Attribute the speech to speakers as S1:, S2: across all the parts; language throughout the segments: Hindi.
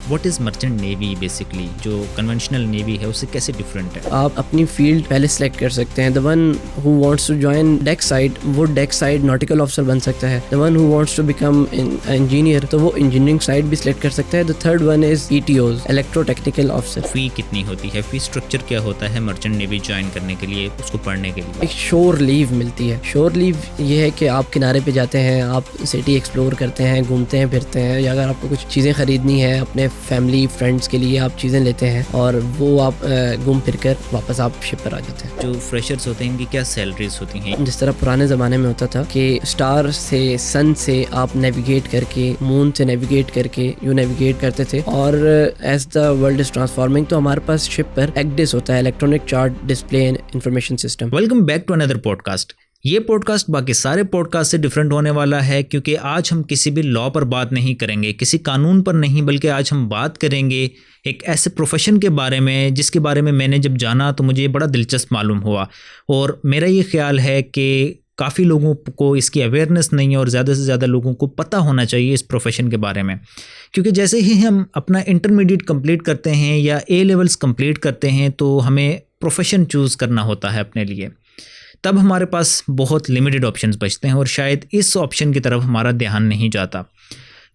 S1: What is merchant navy basically, जो कन्वेंशनल नेवी है उससे कैसे डिफरेंट है?
S2: आप अपनी फील्ड पहले सेलेक्ट कर सकते हैं. The one who wants to join deck side, वो डेक साइड नॉटिकल ऑफिसर बन सकता है. The one who wants to become engineer, तो वो इंजीनियरिंग साइड भी सिलेक्ट कर सकता है. The third one is ETOs, electro technical officer.
S1: Fee कितनी होती है, फी स्ट्रक्चर क्या होता है मर्चेंट नेवी ज्वाइन करने के लिए, उसको पढ़ने के लिए?
S2: एक शोर लीव मिलती है. शोर लीव ये है कि आप किनारे पे जाते हैं, आप सिटी एक्सप्लोर करते हैं, घूमते हैं फिरते हैं, या अगर आपको कुछ चीज़ें खरीदनी है अपने फैमिली फ्रेंड्स के लिए आप चीज़ें लेते हैं और वो आप घूम फिर कर वापस आप शिप पर आ जाते हैं.
S1: जो फ्रेशर्स होते हैं इनकी क्या सैलरीज होती हैं?
S2: जिस तरह पुराने ज़माने में होता था कि स्टार से सन से आप नेविगेट करके, मून से नेविगेट करके यू नेविगेट करते थे. और as the world is transforming तो हमारे पास शिप पर ECDIS होता है, electronic chart display and information system.
S1: Welcome back to another podcast. ये पॉडकास्ट बाकी सारे पॉडकास्ट से डिफरेंट होने वाला है क्योंकि आज हम किसी भी लॉ पर बात नहीं करेंगे, किसी कानून पर नहीं, बल्कि आज हम बात करेंगे एक ऐसे प्रोफेशन के बारे में जिसके बारे में मैंने जब जाना तो मुझे बड़ा दिलचस्प मालूम हुआ. और मेरा ये ख्याल है कि काफ़ी लोगों को इसकी अवेयरनेस नहीं है और ज़्यादा से ज़्यादा लोगों को पता होना चाहिए इस प्रोफेशन के बारे में. क्योंकि जैसे ही हम अपना इंटरमीडिएट कंप्लीट करते हैं या A लेवल्स कंप्लीट करते हैं तो हमें प्रोफेशन चूज़ करना होता है अपने लिए. तब हमारे पास बहुत लिमिटेड ऑप्शंस बचते हैं और शायद इस ऑप्शन की तरफ हमारा ध्यान नहीं जाता.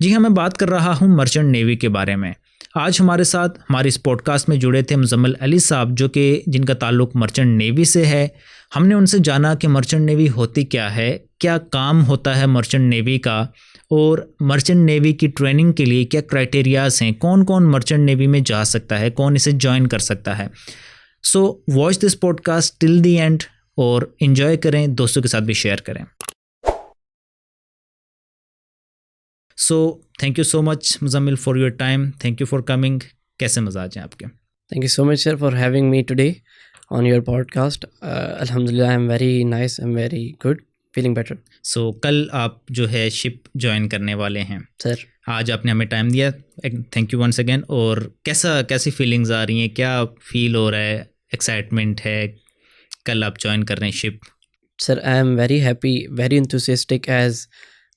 S1: जी हाँ, मैं बात कर रहा हूँ मर्चेंट नेवी के बारे में. आज हमारे साथ हमारे इस पॉडकास्ट में जुड़े थे मुजम्मिल अली साहब, जो कि जिनका ताल्लुक़ मर्चेंट नेवी से है. हमने उनसे जाना कि मर्चेंट नेवी होती क्या है, क्या काम होता है मर्चेंट नेवी का, और मर्चेंट नेवी की ट्रेनिंग के लिए क्या क्राइटेरियाज हैं, कौन कौन मर्चेंट नेवी में जा सकता है, कौन इसे ज्वाइन कर सकता है. So watch this podcast till the end और इन्जॉय करें, दोस्तों के साथ भी शेयर करें. So thank you so much Muzammil for your time, thank you for coming. कैसे मजाज हैं आपके?
S2: Thank you so much, sir, for having me today on your podcast. Alhamdulillah, I'm very nice, I'm very good, feeling better.
S1: सो कल आप जो है शिप ज्वाइन करने वाले हैं.
S2: Sir,
S1: आज आपने हमें टाइम दिया, थैंक यू वंस अगेन. और कैसी फीलिंग्स आ रही हैं, क्या फील हो रहा है, एक्साइटमेंट है, कल आप ज्वाइन कर रहे हैं ship?
S2: sir, I am very happy, very enthusiastic as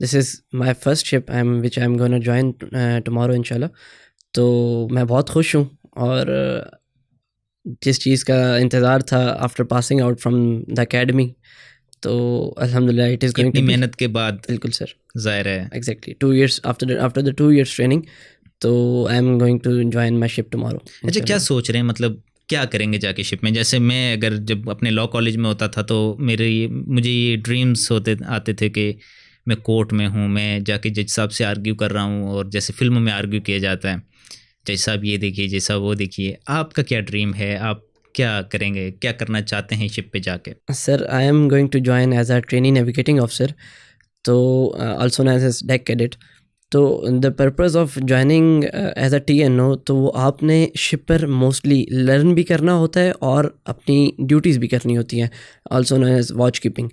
S2: this is my first ship which I'm going to join tomorrow inshallah. तो मैं बहुत खुश हूँ और जिस चीज़ का इंतज़ार था after passing out from the academy, तो अल्हम्दुलिल्लाह इट इज़ गोइंग
S1: इतनी
S2: टू
S1: मेहनत के बाद.
S2: बिल्कुल सर,
S1: ज़ाहिर है.
S2: Exactly 2 years after the 2 years training, तो I am going to join my ship tomorrow.
S1: अच्छा, क्या सोच रहे हैं, मतलब क्या करेंगे जाके शिप में? जैसे मैं अगर जब अपने लॉ कॉलेज में होता था तो मुझे ये ड्रीम्स आते थे कि मैं कोर्ट में हूँ, मैं जाके जज साहब से आर्ग्यू कर रहा हूँ, और जैसे फिल्म में आर्ग्यू किया जाता है, जज साहब ये देखिए, जज साहब वो देखिए. आपका क्या ड्रीम है, आप क्या करेंगे, क्या करना चाहते हैं शिप पे जाके?
S2: Sir, I am going to join as a trainee navigating officer, तो also known as deck cadet. तो the purpose of joining as a TNO, तो वो आपने शिप पर मोस्टली लर्न भी करना होता है और अपनी ड्यूटीज़ भी करनी होती हैं, also known as watch keeping.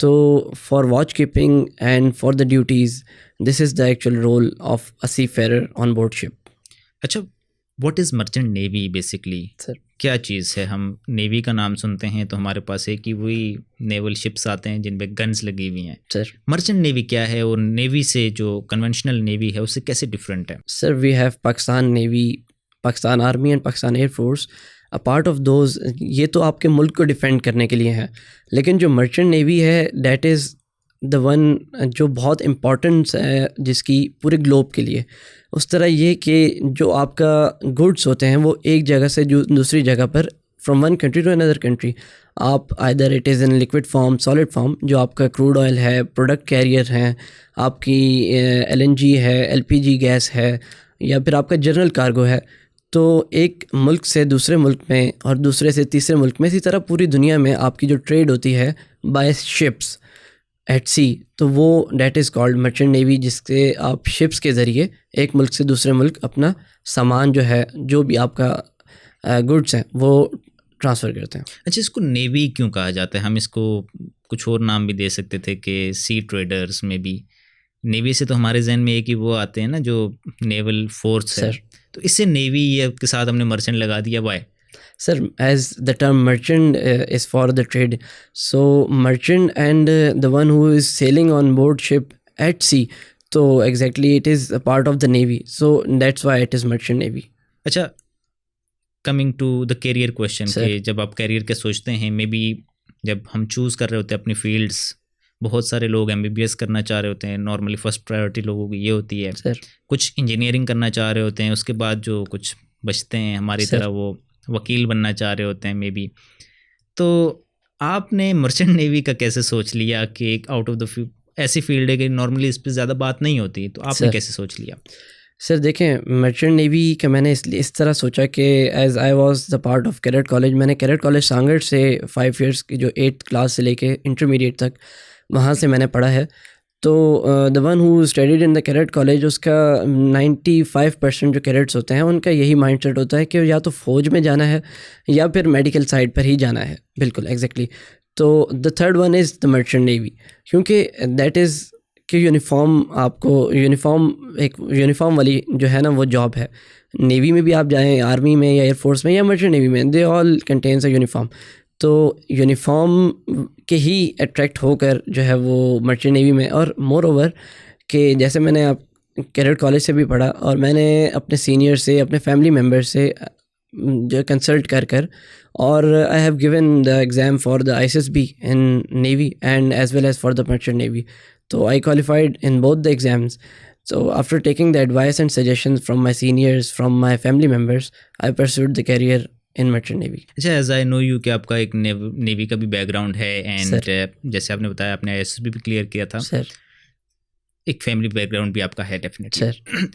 S2: तो for watch keeping and for the duties, this is the actual role of a seafarer on board ship.
S1: अच्छा, what is merchant navy basically?
S2: Sir,
S1: क्या चीज़ है? हम नेवी का नाम सुनते हैं तो हमारे पास है कि वही नेवल शिप्स आते हैं जिन पे गन्स लगी हुई हैं.
S2: सर,
S1: मर्चेंट नेवी क्या है, और नेवी से जो कन्वेंशनल नेवी है उससे कैसे डिफरेंट है?
S2: Sir, we have Pakistan navy, Pakistan army and Pakistan air force. A part of those, ये तो आपके मुल्क को डिफेंड करने के लिए है, लेकिन जो मर्चेंट नेवी है दैट इज़ द वन जो बहुत इम्पॉर्टेंस है जिसकी पूरे ग्लोब के लिए. उस तरह ये कि जो आपका गुड्स होते हैं वो एक जगह से जो दूसरी जगह पर, from one country to another country, आप either it is in liquid form, solid form, जो आपका क्रूड ऑयल है, प्रोडक्ट कैरियर हैं, आपकी LNG है, LPG गैस है, या फिर आपका जनरल कार्गो है, तो एक मुल्क से दूसरे मुल्क में और दूसरे से तीसरे मुल्क में, इसी तरह पूरी दुनिया में आपकी जो ट्रेड होती है बाय शिप्स एट सी, तो वो that is called merchant navy, जिससे आप शिप्स के ज़रिए एक मुल्क से दूसरे मुल्क अपना सामान जो है, जो भी आपका गुड्स हैं, वो ट्रांसफ़र करते हैं.
S1: अच्छा, इसको नेवी क्यों कहा जाता है? हम इसको कुछ और नाम भी दे सकते थे कि सी ट्रेडर्स में भी. नेवी से तो हमारे जहन में एक ही वो आते हैं ना, जो नेवल फोर्स है, तो इससे नेवी के साथ हमने मर्चेंट लगा दिया. Y?
S2: Sir, as the term merchant is for the trade, so merchant and the one who is sailing on board ship at sea, तो exactly it is a part of the navy, so that's why it is merchant navy.
S1: अच्छा, coming to the career question,
S2: Sir.
S1: कि जब आप करियर के सोचते हैं, मे बी जब हम चूज़ कर रहे होते हैं अपनी फील्ड्स, बहुत सारे लोग MBBS करना चाह रहे होते हैं, नॉर्मली फर्स्ट प्रायोरिटी लोगों की ये होती है।
S2: सर
S1: कुछ इंजीनियरिंग करना चाह रहे होते हैं, उसके बाद जो कुछ बचते हैं हमारी
S2: Sir.
S1: तरह वो वकील बनना चाह रहे होते हैं मे बी। तो आपने मर्चेंट नेवी का कैसे सोच लिया कि एक आउट ऑफ द ऐसी फील्ड है कि नॉर्मली इस पर ज़्यादा बात नहीं होती, तो आपने
S2: Sir.
S1: कैसे सोच लिया?
S2: सर देखें, मर्चेंट नेवी का मैंने इसलिए इस तरह सोचा कि as I was the part of cadet college, मैंने कैडेट कॉलेज सांगड़ से 5 इयर्स की जो 8th क्लास से लेके इंटरमीडिएट तक वहाँ से मैंने पढ़ा है। तो the one who studied in the cadet college, उसका 95% जो कैडेट्स होते हैं उनका यही माइंडसेट होता है कि या तो फ़ौज में जाना है या फिर मेडिकल साइड पर ही जाना है। बिल्कुल एग्जैक्टली। तो the third one is the merchant navy, क्योंकि दैट इज़ कि यूनिफॉर्म, आपको यूनिफॉर्म वाली जो है ना वो जॉब है। नेवी में भी आप जाएं, आर्मी में या एयरफोर्स में या मर्चेंट नेवी में, they all contains a uniform. तो यूनिफॉर्म के ही अट्रैक्ट होकर जो है वो मर्चेंट नेवी में, और मोर ओवर कि जैसे मैंने आप कैडेट कॉलेज से भी पढ़ा और मैंने अपने सीनियर से, अपने फैमिली मेम्बर से जो कंसल्ट कर और I have given the exam for the ISSB in navy and as well as for the merchant navy. So I qualified in both the exams. So after taking the advice and suggestions from my seniors, from my family members, I pursued the career in merchant navy.
S1: अच्छा, एज आई नो यू कि आपका एक नेवी का भी बैकग्राउंड है, एंड जैसे आपने बताया आपने ISSB भी क्लियर किया था,
S2: सर
S1: एक फैमिली बैकग्राउंड भी आपका है डेफिनेटली।
S2: सर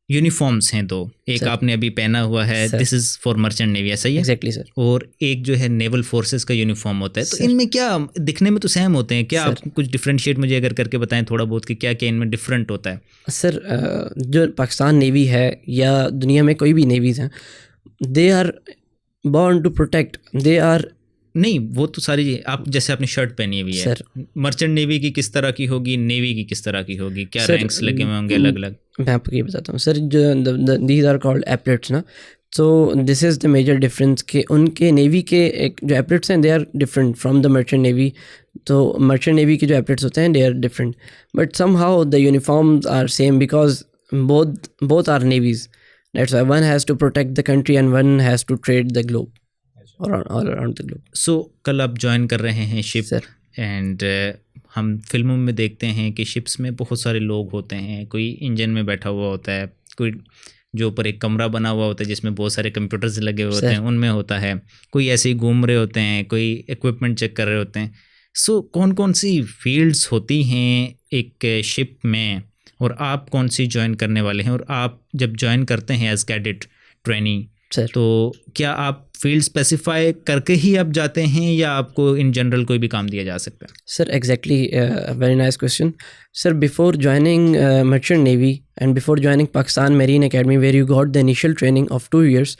S1: यूनिफॉर्म्स हैं दो, एक
S2: Sir.
S1: आपने अभी पहना हुआ है,
S2: Sir.
S1: This is for merchant navy, ऐसा ही है?
S2: Exactly sir.
S1: और एक जो है नेवल फोर्सेस का यूनिफॉर्म होता है, तो
S2: Sir.
S1: इनमें क्या दिखने में तो सेम होते हैं, क्या
S2: Sir.
S1: आप कुछ डिफरेंशिएट मुझे अगर करके बताएं थोड़ा बहुत कि क्या क्या इनमें डिफरेंट होता है?
S2: सर जो पाकिस्तान नेवी है या दुनिया में कोई भी नेवीज़ हैं, they are born to protect, they are
S1: नहीं, वो तो सारी आप जैसे आपने शर्ट पहनी हुई है,
S2: सर
S1: मर्चेंट नेवी की किस तरह की होगी, नेवी की किस तरह की होगी, क्या
S2: Sir,
S1: रैंक्स लगे हुए होंगे अलग अलग?
S2: मैं आपको ये बताता हूँ सर, जो दीज आर कॉल्ड एपलेट्स ना, तो this is the major difference कि उनके नेवी के एक जो एपलेट्स हैं they are different from the merchant navy. तो मर्चेंट नेवी के जो एपलेट्स होते हैं they are different, but somehow the uniforms are same because both are navies. That's why one has to protect the country and one has to trade the globe, all around the globe.
S1: सो कल आप ज्वाइन कर रहे हैं शिप,
S2: Sir.
S1: एंड हम फिल्मों में देखते हैं कि शिप्स में बहुत सारे लोग होते हैं, कोई इंजन में बैठा हुआ होता है, कोई जो ऊपर एक कमरा बना हुआ होता है जिसमें बहुत सारे कंप्यूटर्स लगे हुए होते हैं उनमें होता है, कोई ऐसे ही घूम रहे होते हैं, कोई इक्विपमेंट चेक कर रहे होते हैं। सो कौन कौन सी फील्ड्स होती हैं एक शिप में, और आप कौन सी ज्वाइन करने वाले हैं, और आप जब ज्वाइन करते हैं एज कैडेट ट्रेनिंग,
S2: Sir.
S1: तो क्या आप फील्ड स्पेसिफाई करके ही आप जाते हैं या आपको इन जनरल कोई भी काम दिया जा सकता है?
S2: Sir, exactly. Very nice question. Sir, before joining Merchant Navy and before joining Pakistan Marine Academy, where you got the initial training of 2 years,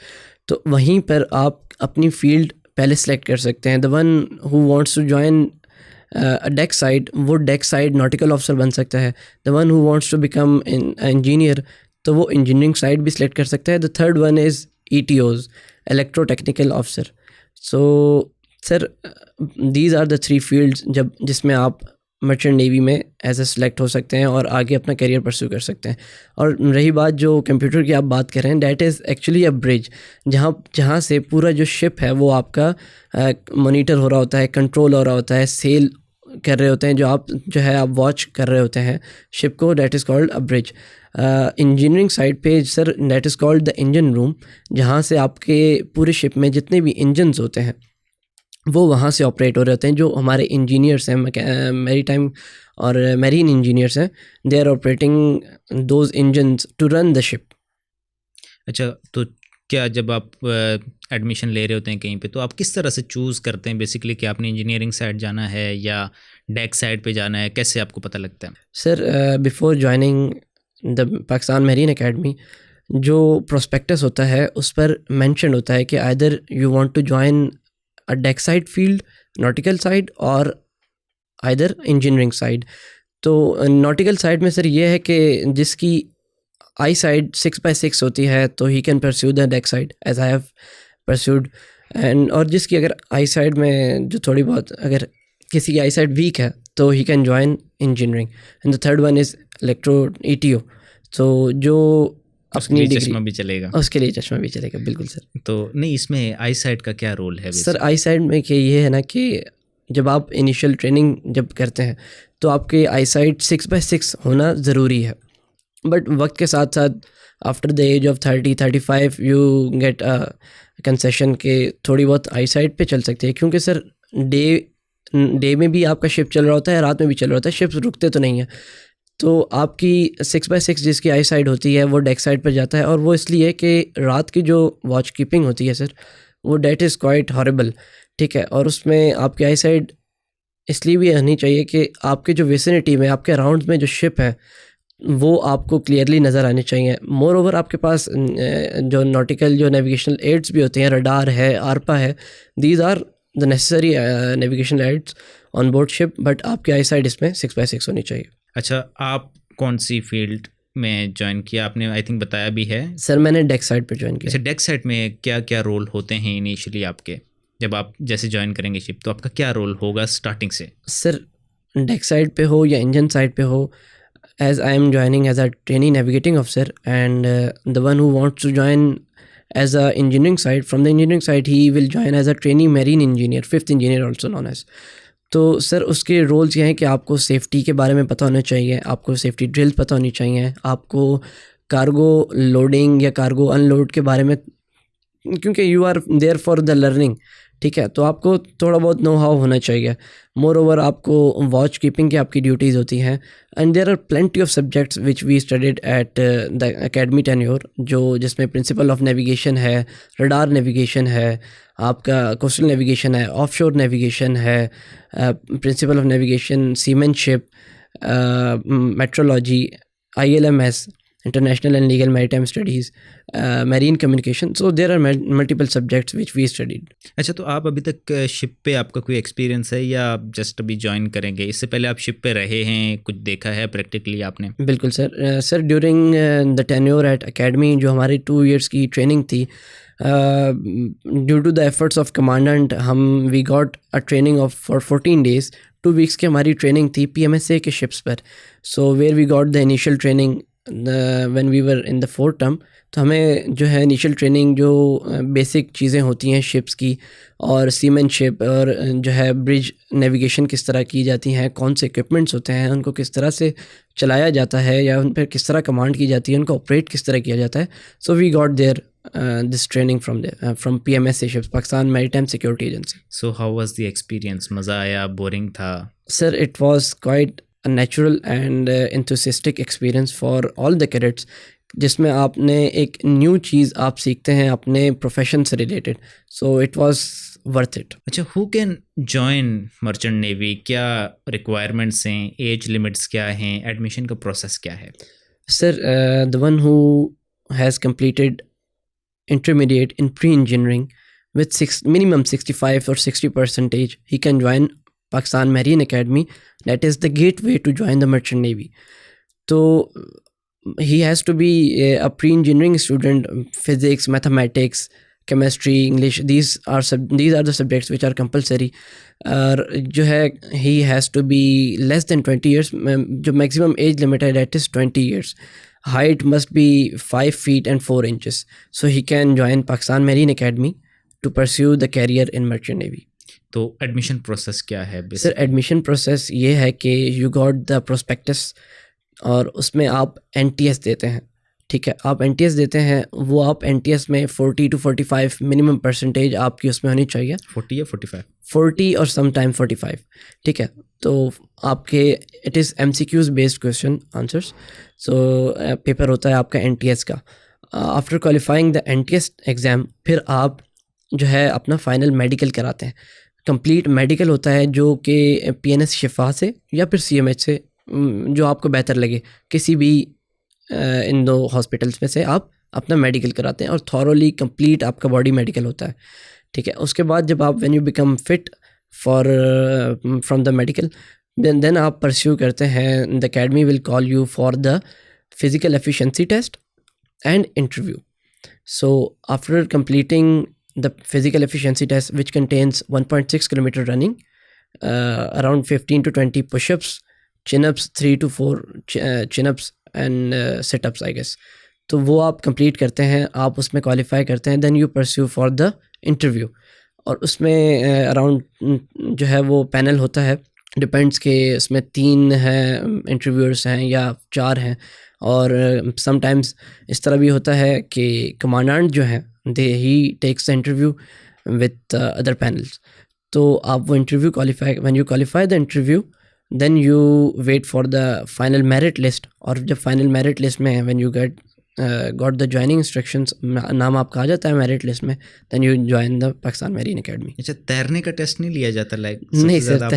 S2: तो वहीं पर आप अपनी फील्ड पहले सेलेक्ट कर सकते हैं. The one who wants to join deck side, वो डेक साइड नॉटिकल ऑफिसर बन सकता है. The one who wants to become engineer, तो वो इंजीनियरिंग साइड भी सिलेक्ट कर सकता है. The third one is ETOs, electro technical officer. So sir these are the 3 fields जिसमें आप मर्चेंट नेवी में एज ए सेलेक्ट हो सकते हैं और आगे अपना करियर परस्यू कर सकते हैं. और रही बात जो कंप्यूटर की आप बात कर रहे हैं, that is actually a bridge, जहाँ से पूरा जो शिप है वो आपका मॉनिटर हो रहा होता है, कंट्रोल हो रहा होता है, सेल कर रहे होते हैं, जो है आप वॉच कर रहे होते हैं शिप को. That is called a bridge. Engineering side पे sir that is called the engine room, जहाँ से आपके पूरे शिप में जितने भी इंजन्स होते हैं वो वहाँ से ऑपरेट हो रहे होते हैं. जो हमारे इंजीनियर्स हैं, मेरी टाइम और मेरीन इंजीनियर्स हैं, they are operating those engines to run the ship.
S1: अच्छा, तो क्या जब आप एडमिशन ले रहे होते हैं कहीं पे, तो आप किस तरह से चूज़ करते हैं बेसिकली कि आपने इंजीनियरिंग साइड जाना है या डेक साइड पे जाना है, कैसे आपको पता लगता है?
S2: Sir before joining the Pakistan marine academy, जो प्रोस्पेक्टस होता है उस पर मेंशन होता है कि either you want to join a deck side field, nautical side, और आइदर इंजीनियरिंग साइड. तो नॉटिकल साइड में सर ये है कि जिसकी आई साइड 6x6 होती है तो he can pursue the deck side as I have pursued. And और जिसकी अगर आई साइड में जो थोड़ी बहुत, अगर किसी की आई साइड वीक है तो he can join engineering. And the third one is electro ETO, तो जो
S1: उसके
S2: अपनी
S1: लिए
S2: डिग्री
S1: चश्मा भी चलेगा।
S2: उसके लिए चश्मा भी चलेगा, बिल्कुल सर।
S1: तो नहीं, इसमें आई साइट का क्या रोल है
S2: सर
S1: basically?
S2: आई साइड में कि ये है ना कि जब आप इनिशियल ट्रेनिंग जब करते हैं तो आपके आई साइट 6/6 होना ज़रूरी है, बट वक्त के साथ साथ after the age of 30-35 you get a concession के थोड़ी बहुत आई साइट पे चल सकती है, क्योंकि सर डे में भी आपका शिफ्ट चल रहा होता है, रात में भी चल रहा होता है, शिफ्ट रुकते तो नहीं है। तो आपकी 6/6 जिसकी आई साइड होती है वो डेक साइड पर जाता है, और वो इसलिए कि रात की जो वॉच कीपिंग होती है सर, वो डेट इज़ क्वाइट हॉरेबल, ठीक है। और उसमें आपकी आई साइड इसलिए भी रहनी चाहिए कि आपके जो विसिनिटी में, आपके अराउंड में जो शिप है वो आपको क्लियरली नज़र आने चाहिए। मोर ओवर आपके पास जो नॉटिकल जो नेविगेशनल एड्स भी होते हैं, रडार है, आरपा है, these are the necessary navigational aids on board ship, but आपकी आई साइड इसमें 6/6 होनी चाहिए।
S1: अच्छा, आप कौन सी फील्ड में ज्वाइन किया आपने? आई थिंक बताया भी है।
S2: सर मैंने डेक साइड पे ज्वाइन
S1: अच्छा,
S2: किया।
S1: डेक साइट में क्या क्या रोल होते हैं इनिशियली आपके? जब आप जैसे ज्वाइन करेंगे शिप, तो आपका क्या रोल होगा स्टार्टिंग से?
S2: सर डेक साइड पे हो या इंजन साइड पे हो, as I am joining as a trainee navigating officer, and the one who wants to join as a engineering side, from the engineering side he will join as a trainee marine engineer, 5th engineer also known as। तो सर उसके रोल्स ये हैं कि आपको सेफ्टी के बारे में पता होना चाहिए, आपको सेफ्टी ड्रिल्स पता होनी चाहिए, आपको कार्गो लोडिंग या कार्गो अनलोड के बारे में, क्योंकि you are there for the learning, ठीक है, तो आपको थोड़ा बहुत नो हाउ होना चाहिए। मोर ओवर आपको वॉच कीपिंग की आपकी ड्यूटीज़ होती हैं, and there are plenty of subjects which we studied at the academy tenure, जो जिसमें प्रिंसिपल ऑफ नेविगेशन है, रडार नेविगेशन है, आपका कोस्टल नेविगेशन है, ऑफशोर नेविगेशन है, principal of navigation, seamanship, metrology, ILMS, international and legal maritime studies, marine communication, so there are multiple subjects which we studied।
S1: अच्छा, तो आप अभी तक शिप पे आपका कोई एक्सपीरियंस है या आप जस्ट अभी ज्वाइन करेंगे? इससे पहले आप शिप पे रहे हैं, कुछ देखा है प्रैक्टिकली आपने?
S2: बिल्कुल sir. Sir during the tenure at academy जो हमारी 2 years की ट्रेनिंग थी, due to the efforts of commandant हम we got a training of for 14 days, 2 weeks की हमारी ट्रेनिंग थी PMSA के शिप्स पर। So where we got the initial training when we were in the 4th term। तो हमें जो है इनिशियल ट्रेनिंग जो बेसिक चीज़ें होती हैं शिप्स की, और सीमेनशिप, और जो है ब्रिज नेविगेशन किस तरह की जाती हैं, कौन से इक्विपमेंट्स होते हैं, उनको किस तरह से चलाया जाता है या उन पर किस तरह कमांड की जाती है, उनको ऑपरेट किस तरह किया जाता है। So we got there this training from PMSA ships, Pakistan maritime security agency.
S1: So how was the experience? मज़ा आया, बोरिंग था?
S2: Sir it was quite a natural and enthusiastic experience for all the cadets, जिसमें आपने एक न्यू चीज़ आप सीखते हैं अपने प्रोफेशन से related, so it was worth it.
S1: अच्छा, who can join merchant navy? क्या रिक्वायरमेंट्स हैं, एज लिमिट्स क्या हैं, एडमिशन का प्रोसेस क्या है?
S2: Sir the one who has completed intermediate in pre-engineering with minimum 65 or 60%, he can join Pakistan Marine Academy, that is the gateway to join the Merchant Navy। So he has to be a pre-engineering student, physics, mathematics, chemistry, English, these are the subjects which are compulsory। जो है he has to be less than 20 years, जो maximum age limit है that is 20 years। Height must be 5 feet and 4 inches, so he can join Pakistan Marine Academy to pursue the career in Merchant Navy।
S1: तो एडमिशन प्रोसेस क्या है?
S2: सर एडमिशन प्रोसेस ये है कि यू गॉट द प्रोस्पेक्टस, और उसमें आप NTS देते हैं, ठीक है, आप NTS देते हैं, वो आप NTS में 40 to 45 मिनिमम परसेंटेज आपकी उसमें होनी चाहिए।
S1: 40 या 45?
S2: 40 और समटाइम 45, ठीक है। तो आपके it is MCQs based question answers, so paper होता है आपका NTS का। After qualifying the NTS exam फिर आप जो है अपना फाइनल मेडिकल कराते हैं। कंप्लीट मेडिकल होता है जो कि PNS शिफा से या फिर CMH से, जो आपको बेहतर लगे, किसी भी इन 2 हॉस्पिटल्स में से आप अपना मेडिकल कराते हैं, और थॉरोली कंप्लीट आपका बॉडी मेडिकल होता है, ठीक है। उसके बाद जब आप when you become fit for from the medical, then आप परस्यू करते हैं, the academy will call you for the physical efficiency test and interview. So after completing the physical efficiency test, which contains 1.6 kilometer running, around 15 to 20 push-ups, chin ups 3 to 4 chin ups and sit ups I guess. तो वो आप कंप्लीट करते हैं, आप उसमें क्वालिफाई करते हैं, then you pursue for the interview. और उसमें अराउंड जो है वो पैनल होता है, डिपेंड्स के उसमें 3 हैं इंटरव्यूअर्स हैं या 4 हैं। और समटाइम्स इस तरह भी होता है कि कमांडेंट जो है they he takes the interview with other panels. तो आप वो interview qualify, when you qualify the interview then you wait for the final merit list. और जब फाइनल मेरिट लिस्ट में है, when you got the joining instructions, नाम आपका आ जाता है मेरिट लिस्ट में, then you join the Pakistan marine academy.
S1: अच्छा, तैरने का टेस्ट नहीं लिया जाता?
S2: नहीं सर,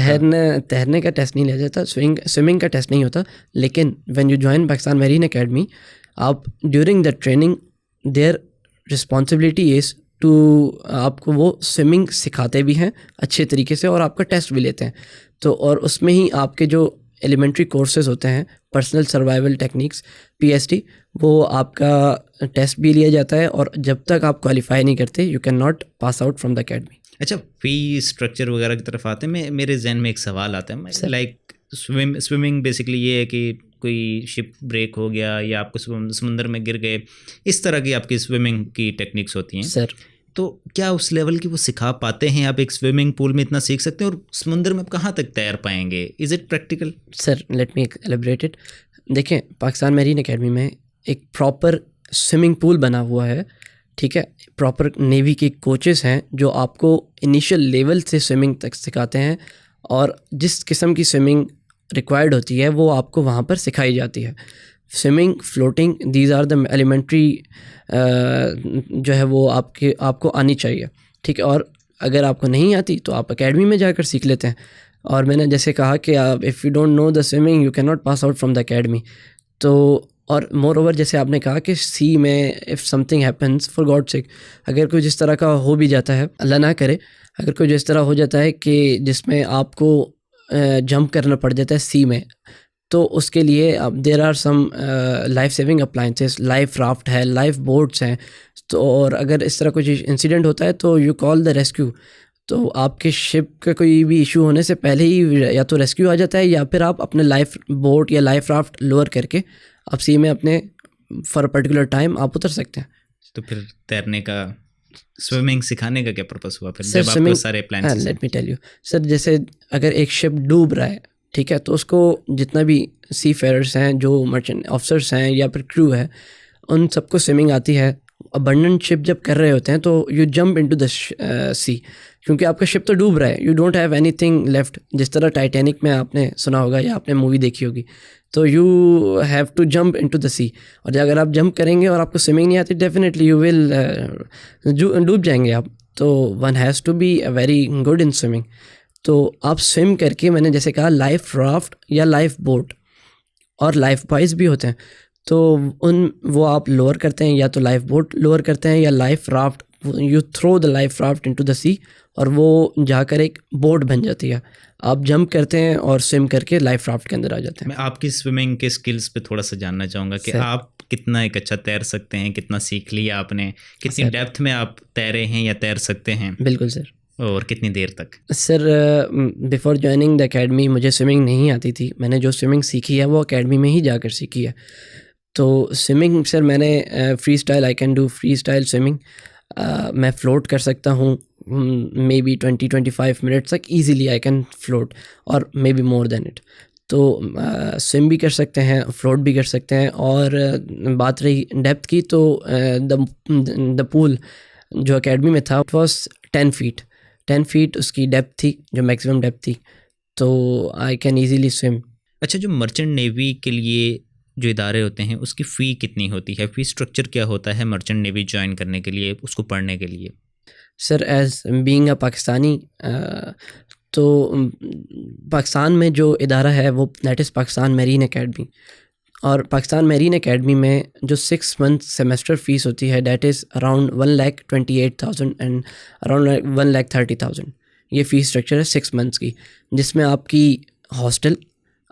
S2: तैरने का टेस्ट नहीं लिया जाता, स्विमिंग का टेस्ट नहीं होता। लेकिन when you join Pakistan marine academy, आप during the training there responsibility is to, आपको वो स्विमिंग सिखाते भी हैं अच्छे तरीके से और आपका टेस्ट भी लेते हैं। तो और उसमें ही आपके जो एलिमेंट्री कोर्सेज होते हैं, पर्सनल सर्वाइवल टेक्निक्स PST, वो आपका टेस्ट भी लिया जाता है। और जब तक आप क्वालिफाई नहीं करते, you can not pass out from the academy.
S1: अच्छा, फी स्ट्रक्चर वगैरह की तरफ आते हैं, मेरे जहन में एक सवाल आता है, लाइक स्विमिंग बेसिकली ये है कि कोई शिप ब्रेक हो गया या आपको समुंदर में गिर गए, इस तरह की आपकी स्विमिंग की टेक्निक्स होती हैं
S2: सर।
S1: तो क्या उस लेवल की वो सिखा पाते हैं? आप एक स्विमिंग पूल में इतना सीख सकते हैं और समुंदर में आप कहाँ तक तैर पाएंगे? Is it practical?
S2: Sir let me elaborate it. देखें, पाकिस्तान मैरीन एकेडमी में एक प्रॉपर स्विमिंग पूल बना हुआ है, ठीक है। प्रॉपर नेवी के कोचेस हैं जो आपको इनिशियल लेवल से स्विमिंग तक सिखाते हैं, और जिस किस्म की स्विमिंग रिक्वायर्ड होती है वो आपको वहाँ पर सिखाई जाती है। Swimming, floating, these are the elementary जो है वो आपको आनी चाहिए, ठीक है। और अगर आपको नहीं आती तो आप एकेडमी में जाकर सीख लेते हैं। और मैंने जैसे कहा कि आप if you don't know the swimming you can not pass out from the academy. तो और मोर ओवर, जैसे आपने कहा कि सी में if something happens, for God sake, अगर कोई जिस तरह का हो भी जाता है, अल्लाह ना करे, अगर कोई जिस तरह हो जाता है कि जिसमें आपको जंप करना पड़ जाता है सी में, तो उसके लिए अब there are some life saving appliances, life raft है, लाइफ बोट्स हैं। तो और अगर इस तरह कुछ इंसिडेंट होता है तो यू कॉल द रेस्क्यू। तो आपके शिप का कोई भी इशू होने से पहले ही या तो रेस्क्यू आ जाता है, या फिर आप अपने लाइफ बोट या लाइफ राफ्ट लोअर करके आप सी में अपने फॉर पर्टिकुलर टाइम आप उतर सकते हैं।
S1: तो फिर तैरने का, स्विमिंग सिखाने का क्या पर्पस हुआ फिर जब आपको सारे plan?
S2: Let me tell you sir, जैसे अगर एक शिप डूब रहा है, ठीक है, तो उसको जितना भी सी फेयरर्स हैं, जो मर्चेंट ऑफिसर्स हैं या फिर क्रू है, उन सबको स्विमिंग आती है। अबंडेंट शिप जब कर रहे होते हैं तो यू जंप इनटू द सी, क्योंकि आपका शिप तो डूब रहा है, you don't have anything left. जिस तरह टाइटैनिक में आपने सुना होगा या आपने मूवी देखी होगी, तो you have to jump into the sea. और अगर आप जंप करेंगे और आपको स्विमिंग नहीं आती, डेफिनेटली यू विल डूब जाएंगे आप। तो one has to be very good in swimming. तो आप स्विम करके, मैंने जैसे कहा, लाइफ राफ्ट या लाइफ बोट और लाइफ बॉयज़ भी होते हैं, तो वो आप लोअर करते हैं, या तो लाइफ बोट लोअर करते हैं या life raft, you throw the life raft into the sea, और वो जाकर एक बोट बन जाती है। आप जंप करते हैं और स्विम करके लाइफ राफ्ट के अंदर आ जाते हैं।
S1: मैं आपकी स्विमिंग के स्किल्स पे थोड़ा सा जानना चाहूँगा कि आप कितना एक अच्छा तैर सकते हैं, कितना सीख लिया आपने, कितनी डेप्थ में आप तैरे हैं या तैर सकते हैं?
S2: बिल्कुल सर।
S1: और कितनी देर तक?
S2: Sir before joining the academy मुझे स्विमिंग नहीं आती थी। मैंने जो स्विमिंग सीखी है वो एकेडमी में ही जाकर सीखी है। तो स्विमिंग सर, मैंने free style, I can do free style swimming. मैं फ़्लोट कर सकता हूँ मे बी 20-25 मिनट्स तक ईज़िली आई कैन फ्लोट, और may be more than it. तो स्विम भी कर सकते हैं, फ्लोट भी कर सकते हैं। और बात रही डेप्थ की, तो द पूल जो एकेडमी में था, इट वॉज 10 फीट उसकी डेप्थ थी, जो मैक्सिमम डेप्थ थी। तो आई कैन ईज़िली स्विम।
S1: अच्छा, जो मर्चेंट नेवी के लिए जो इदारे होते हैं उसकी फ़ी कितनी होती है? फ़ी स्ट्रक्चर क्या होता है मर्चेंट नेवी ज्वाइन करने के लिए, उसको पढ़ने के लिए?
S2: Sir as being a Pakistani, तो पाकिस्तान में जो इदारा है वो that is Pakistan marine academy. और पाकिस्तान मैरीन एकेडमी में जो 6 मंथ सेमेस्टर फ़ीस होती है, that is around 1,28,000 and around 1,30,000। ये फ़ीस स्ट्रक्चर है 6 मंथ्स की, जिसमें आपकी हॉस्टल,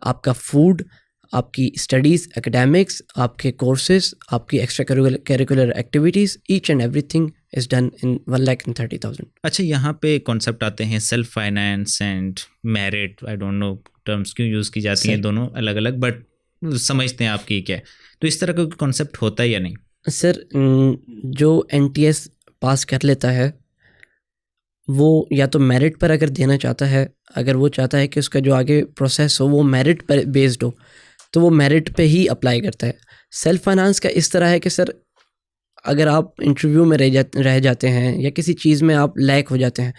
S2: आपका फूड, आपकी स्टडीज़, एकेडमिक्स, आपके कोर्सेज, आपकी extra curricular activities, each and everything is done in 1,30,000.
S1: अच्छा, यहाँ पे कॉन्सेप्ट आते हैं self finance and merit. I don't know terms क्यों यूज़ की जाती हैं दोनों अलग अलग, बट समझते हैं आपकी क्या है. तो इस तरह का कॉन्सेप्ट होता है या नहीं?
S2: सर, जो NTS पास कर लेता है वो या तो मेरिट पर अगर देना चाहता है, अगर वो चाहता है कि उसका जो आगे प्रोसेस हो वो मेरिट पर बेस्ड हो, तो वो मेरिट पे ही अप्लाई करता है. सेल्फ फाइनेंस का इस तरह है कि सर अगर आप इंटरव्यू में रह जाते हैं या किसी चीज़ में आप लैक हो जाते हैं,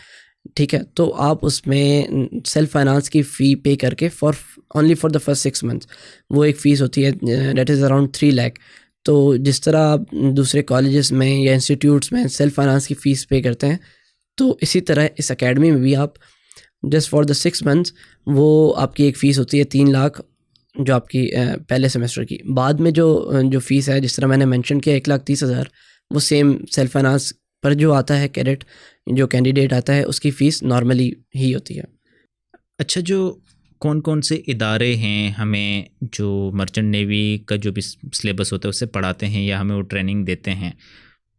S2: ठीक है, तो आप उसमें सेल्फ फाइनेंस की फ़ी पे करके only for the first 6 months वो एक फ़ीस होती है, दैट इज़ अराउंड 3 लाख. तो जिस तरह आप दूसरे कॉलेजेस में या इंस्टीट्यूट्स में सेल्फ फाइनेंस की फ़ीस पे करते हैं, तो इसी तरह इस एकेडमी में भी आप जस्ट फॉर द 6 मंथ्स वो आपकी एक फ़ीस होती है 3 लाख जो आपकी पहले सेमेस्टर की. बाद में जो फ़ीस है, जिस तरह मैंने मेंशन किया 1,30,000, वो सेम सेल्फ फाइनेंस पर जो आता है जो कैंडिडेट आता है उसकी फ़ीस नॉर्मली ही होती है.
S1: अच्छा, जो कौन कौन से इदारे हैं हमें जो मर्चेंट नेवी का जो भी सिलेबस होता है उससे पढ़ाते हैं या हमें वो ट्रेनिंग देते हैं?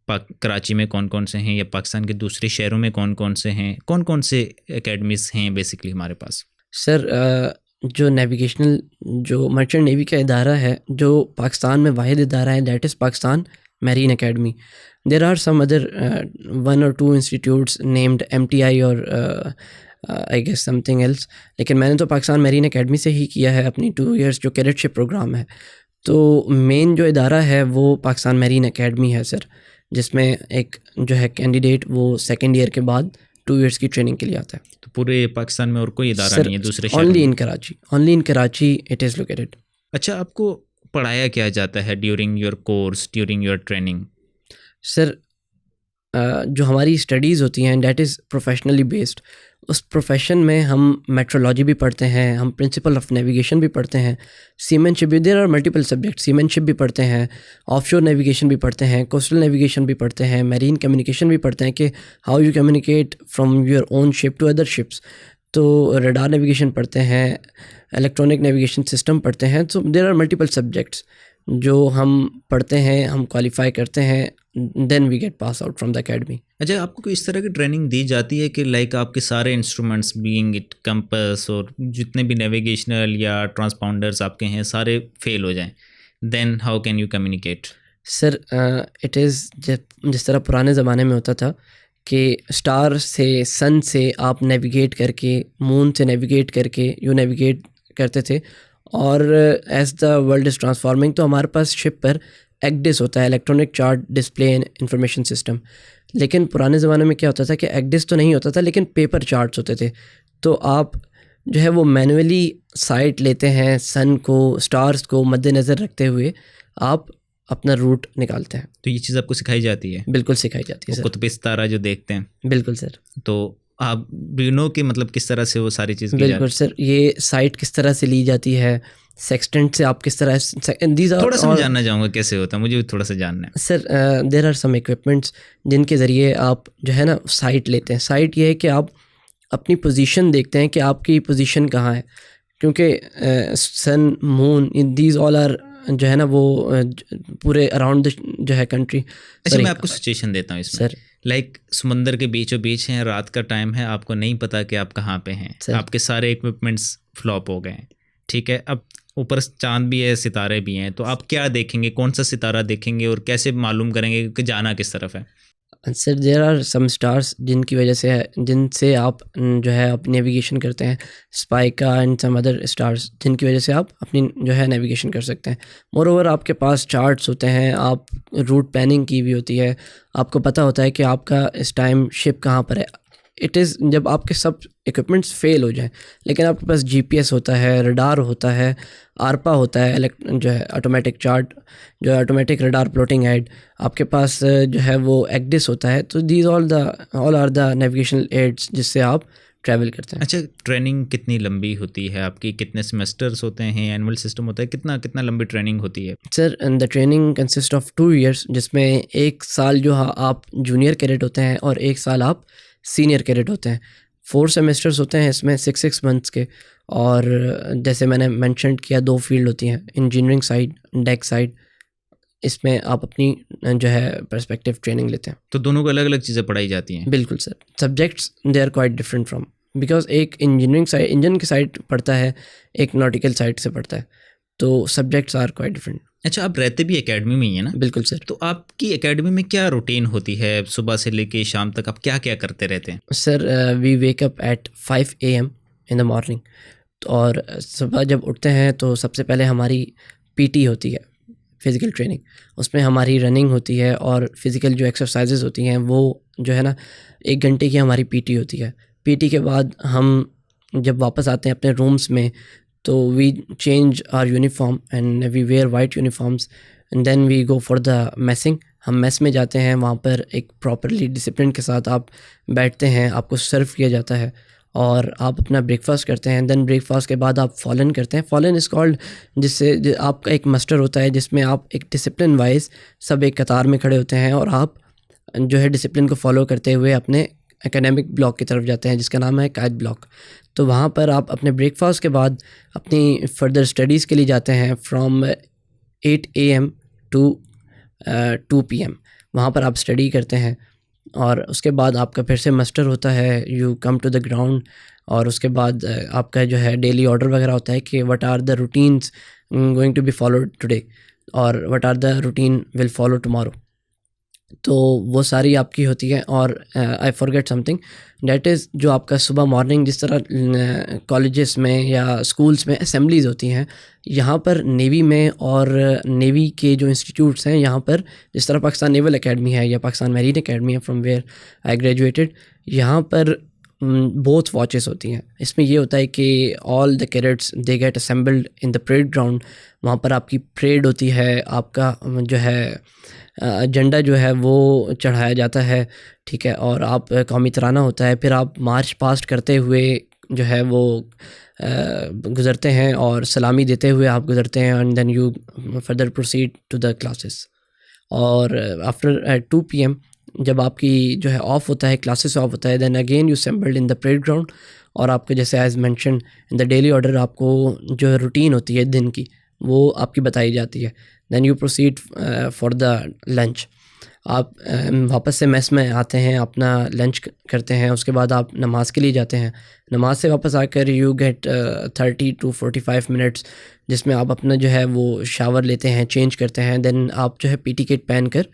S1: कराची में कौन कौन से हैं या पाकिस्तान के दूसरे शहरों में कौन कौन से हैं? कौन कौन से एकेडमीज़ हैं बेसिकली हमारे पास?
S2: सर, जो नेविगेशनल जो मर्चेंट नेवी का इदारा है जो पाकिस्तान में वाहिद इदारा है, that is Pakistan marine academy. There are some other 1 or 2 institutes named MTI और आई गेस समथिंग एल्स, लेकिन मैंने तो पाकिस्तान मैरीन अकेडमी से ही किया है अपनी 2 years जो कैडेटशिप प्रोग्राम है. तो मेन जो इदारा है वो पाकिस्तान मैरीन अकेडमी है सर, जिसमें एक जो है कैंडिडेट वो 2nd ईयर के बाद 2 years की ट्रेनिंग के लिए आता है.
S1: तो पूरे पाकिस्तान में और कोई इदारा नहीं है दूसरे शहरों
S2: ओनली
S1: में?
S2: इन कराची इट इज़ लोकेटेड.
S1: अच्छा, आपको पढ़ाया क्या जाता है during your course, during your training?
S2: Sir, जो हमारी स्टडीज़ होती हैं डैट इज़ प्रोफेशनली बेस्ड. उस प्रोफेशन में हम मेट्रोलॉजी भी पढ़ते हैं, हम प्रिंसिपल ऑफ नेविगेशन भी पढ़ते हैं, सीमैनशिप भी, there are multiple subject, seamanship भी पढ़ते हैं, ऑफशोर नेविगेशन भी पढ़ते हैं, कोस्टल नेविगेशन भी पढ़ते हैं, मैरीन कम्युनिकेशन भी पढ़ते हैं कि how you communicate from your own ship to other ships. तो रडार नेविगेशन पढ़ते हैं, इलेक्ट्रॉनिक नेविगेशन सिस्टम पढ़ते हैं. तो देयर आर मल्टीपल सब्जेक्ट्स जो हम पढ़ते हैं, हम क्वालिफाई करते हैं, then we get pass out from the academy.
S1: अच्छा, आपको कोई इस तरह की ट्रेनिंग दी जाती है कि लाइक आपके सारे इंस्ट्रूमेंट्स बीइंग इट कंपास और जितने भी नेविगेशनल या ट्रांसपाउंडर्स आपके हैं सारे फेल हो जाएं, then how can you communicate?
S2: Sir, it is जिस तरह पुराने ज़माने में होता था कि स्टार से, सन से आप नेविगेट करके, मून से नेविगेट करके यू नेविगेट करते थे. और as the world is transforming, तो हमारे पास शिप पर ECDIS होता है, electronic chart display and information system. लेकिन पुराने ज़माने में क्या होता था कि ECDIS तो नहीं होता था, लेकिन पेपर चार्ट्स होते थे. तो आप जो है वो मैनुअली साइट लेते हैं, सन को, स्टार्स को मद्देनज़र रखते हुए आप अपना रूट निकालते हैं.
S1: तो ये चीज़ आपको सिखाई जाती है?
S2: बिल्कुल सिखाई जाती है सर.
S1: कुतुब सितारा जो देखते हैं?
S2: बिल्कुल सर.
S1: तो आप डू नो कि मतलब किस तरह से वो सारी चीज़ की
S2: बिल्कुल सर. ये साइट किस तरह से ली जाती है, सेक्सटेंट से आप किस तरह,
S1: थोड़ा सा मैं जानना चाहूँगा कैसे होता है, मुझे भी थोड़ा सा जानना है
S2: sir. There are some equipments जिनके ज़रिए आप जो है ना साइट लेते हैं. साइट ये है कि आप अपनी पोजीशन देखते हैं कि आपकी पोजीशन कहाँ है, क्योंकि सन, मून, दीज ऑल आर जो है ना वो पूरे अराउंड जो है कंट्री.
S1: अच्छा, मैं आपको सिचुएशन देता हूँ इसमें.
S2: सर,
S1: लाइक समंदर के बीचों बीच हैं, रात का टाइम है, आपको नहीं पता कि आप कहाँ पे हैं, आपके सारे इक्विपमेंट्स फ्लॉप हो गए हैं, ठीक है. अब ऊपर चांद भी है, सितारे भी हैं, तो आप क्या देखेंगे, कौन सा सितारा देखेंगे और कैसे मालूम करेंगे कि जाना किस तरफ है?
S2: Sir, there are some stars जिनकी वजह से, जिनसे आप जो है अपनी नेविगेशन करते हैं, स्पाइका एंड सम अदर स्टार्स जिनकी वजह से आप अपनी जो है नेविगेशन कर सकते हैं. मोर ओवर आपके पास चार्ट्स होते हैं, आप रूट प्लानिंग की हुई होती है, आपको पता होता है कि आपका इस टाइम शिप कहाँ पर है. इट इज़ जब आपके सब इक्विपमेंट्स फेल हो जाएं, लेकिन आपके पास GPS होता है, रडार होता है, आरपा होता है, जो है ऑटोमेटिक चार्ट, जो है ऑटोमेटिक रडार प्लॉटिंग एड, आपके पास जो है वो ECDIS होता है. तो these all are the navigational aids जिससे आप ट्रैवल करते हैं.
S1: अच्छा, ट्रेनिंग कितनी लंबी होती है आपकी? कितने सेमेस्टर्स होते हैं? एनुअल सिस्टम होता है? कितना लंबी ट्रेनिंग होती है?
S2: Sir, the training consist of 2 years, जिसमें 1 साल जो आप जूनियर कैडेट होते हैं और 1 साल आप सीनियर कैडेट होते हैं. 4 सेमेस्टर्स होते हैं इसमें 6 months के. और जैसे मैंने मेंशन किया 2 फील्ड होती हैं, इंजीनियरिंग साइड, डेक साइड. इसमें आप अपनी जो है पर्सपेक्टिव ट्रेनिंग लेते हैं।
S1: तो दोनों को अलग अलग चीज़ें पढ़ाई जाती हैं?
S2: बिल्कुल sir, subjects they are quite different from, because एक इंजीनियरिंग साइड इंजन की साइड पढ़ता है, एक नॉटिकल साइड से पढ़ता है, तो सब्जेक्ट्स आर क्वाइट डिफरेंट।
S1: अच्छा, आप रहते भी एकेडमी में ही है ना?
S2: बिल्कुल सर।
S1: तो आपकी एकेडमी में क्या रूटीन होती है? सुबह से लेके शाम तक आप क्या क्या करते रहते हैं?
S2: Sir we wake up at 5 AM in the morning, और सुबह जब उठते हैं तो सबसे पहले हमारी PT होती है, फिज़िकल ट्रेनिंग। उसमें हमारी रनिंग होती है और फिज़िकल जो एक्सरसाइजेज़ होती हैं वो जो है ना 1 घंटे की हमारी PT होती है। PT के बाद हम जब वापस आते हैं अपने रूम्स में तो we change our uniform and we wear white uniforms and then we go for the messing. हम मेस में जाते हैं, वहाँ पर एक प्रॉपरली डिसिप्लिन के साथ आप बैठते हैं, आपको सर्व किया जाता है और आप अपना ब्रेकफास्ट करते हैं। देन ब्रेकफास्ट के बाद आप फॉलन करते हैं। फॉलन इज़ कॉल्ड, जिससे आपका एक मस्टर होता है जिसमें आप एक डिसिप्लिन वाइज सब एक कतार में खड़े होते हैं और आप जो है डिसिप्लिन को फॉलो करते हुए अपने एकेडमिक ब्लॉक की तरफ जाते हैं जिसका नाम है कायद ब्लॉक। तो वहाँ पर आप अपने ब्रेकफास्ट के बाद अपनी फर्दर स्टडीज़ के लिए जाते हैं फ्रॉम 8 AM टू 2 PM। वहाँ पर आप स्टडी करते हैं और उसके बाद आपका फिर से मस्टर होता है, you come to the ground, और उसके बाद आपका जो है डेली ऑर्डर वगैरह होता है कि what are the routines going to be followed today और what are the routine will follow tomorrow. तो वो सारी आपकी होती है। और I forget something, that is जो आपका सुबह मॉर्निंग जिस तरह कॉलेजेस में या स्कूल्स में असेंबलीज़ होती हैं, यहाँ पर नेवी में और नेवी के जो इंस्टीट्यूट्स हैं यहाँ पर, जिस तरह पाकिस्तान नेवल एकेडमी है या पाकिस्तान मैरीन एकेडमी है फ्रॉम वेयर आई ग्रेजुएटेड, यहाँ पर बोथ वॉचेस होती हैं। इसमें ये होता है कि all the cadets they get assembled in the parade ground. वहाँ पर आपकी परेड होती है, आपका जो है झंडा जो है वो चढ़ाया जाता है, ठीक है, और आप कौमी तराना होता है, फिर आप मार्च पास्ट करते हुए जो है वो गुज़रते हैं और सलामी देते हुए आप गुज़रते हैं and then you further proceed to the classes. और आफ्टर 2 PM जब आपकी जो है ऑफ होता है, क्लासेस ऑफ होता है, then again you assembled in the parade ground और आपको जैसे as mentioned in the daily order आपको जो रूटीन होती है दिन की वो आपकी बताई जाती है। Then you proceed for the lunch. आप वापस से मेस में आते हैं, अपना लंच करते हैं, उसके बाद आप नमाज़ के लिए जाते हैं। नमाज से वापस आकर यू गेट 30 to 45 मिनट्स जिसमें आप अपना जो है वो शावर लेते हैं, चेंज करते हैं। देन आप जो है PT किट पहन कर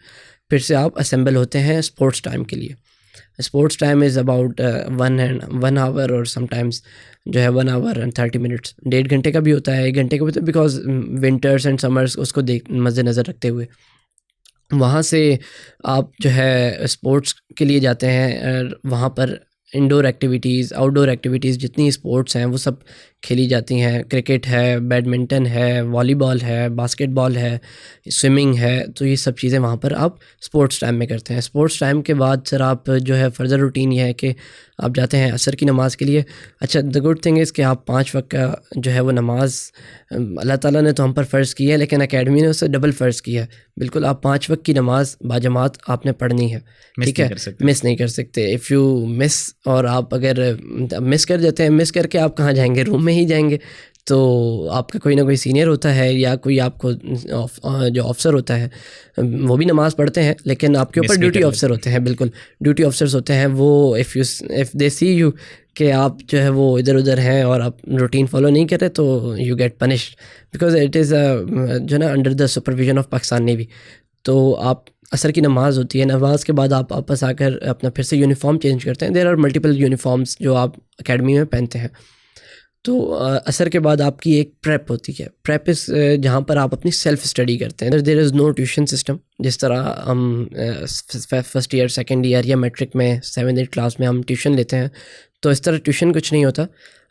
S2: फिर से आप असेंबल होते हैं स्पोर्ट्स टाइम के लिए। Sports time is about 1 hour और समटाइम्स जो है 1 आवर एंड 30 मिनट्स। 1.5 घंटे का भी होता है, 1 घंटे का भी होता है, बिकॉज विंटर्स एंड समर्स उसको देख मद्देनज़र रखते हुए। वहाँ से आप जो है स्पोर्ट्स के लिए जाते हैं और वहाँ पर इंडोर एक्टिविटीज़, आउटडोर एक्टिविटीज़ जितनी स्पोर्ट्स हैं वो सब खेली जाती हैं। क्रिकेट है, बैडमिंटन है, वॉलीबॉल है, बास्केटबॉल है, स्विमिंग है, तो ये सब चीज़ें वहाँ पर आप स्पोर्ट्स टाइम में करते हैं। स्पोर्ट्स टाइम के बाद सर आप जो है फर्दर रूटीन ये है कि आप जाते हैं असर की नमाज़ के लिए। अच्छा, द गुड थिंग इज़ कि आप 5 वक्त का जो है वो नमाज़ अल्लाह ताला ने तो हम पर फ़र्ज़ की है, लेकिन एकेडमी ने उससे डबल फ़र्ज़ किया है। बिल्कुल, आप 5 वक्त की नमाज़ बाजमात आपने पढ़नी है, ठीक है, मिस नहीं कर सकते। इफ़ यू मिस, और आप अगर मिस कर देते हैं, मिस करके आप कहाँ जाएंगे, रूम में ही जाएंगे। तो आपका कोई ना कोई सीनियर होता है या कोई आपको जो ऑफिसर होता है वो भी नमाज़ पढ़ते हैं, लेकिन आपके ऊपर ड्यूटी ऑफिसर होते हैं। बिल्कुल, ड्यूटी ऑफिसर्स होते हैं वो। इफ़ दे सी यू कि आप जो है वो इधर उधर हैं और आप रूटीन फॉलो नहीं कर रहे, तो you get punished because it is जो ना under the supervision of Pakistan navy. तो आप असर की नमाज़ होती है, नमाज़ के बाद आप वापस आकर अपना फिर से यूनिफॉर्म चेंज करते हैं। देयर आर मल्टीपल यूनिफॉर्म्स जो आप एकेडमी में पहनते हैं। तो असर के बाद आपकी एक प्रेप होती है। प्रेप इस जहाँ पर आप अपनी सेल्फ स्टडी करते हैं। There is no tuition system, जिस तरह हम फर्स्ट ईयर, सेकंड ईयर या मैट्रिक में 7th 8th क्लास में हम ट्यूशन लेते हैं, तो इस तरह ट्यूशन कुछ नहीं होता।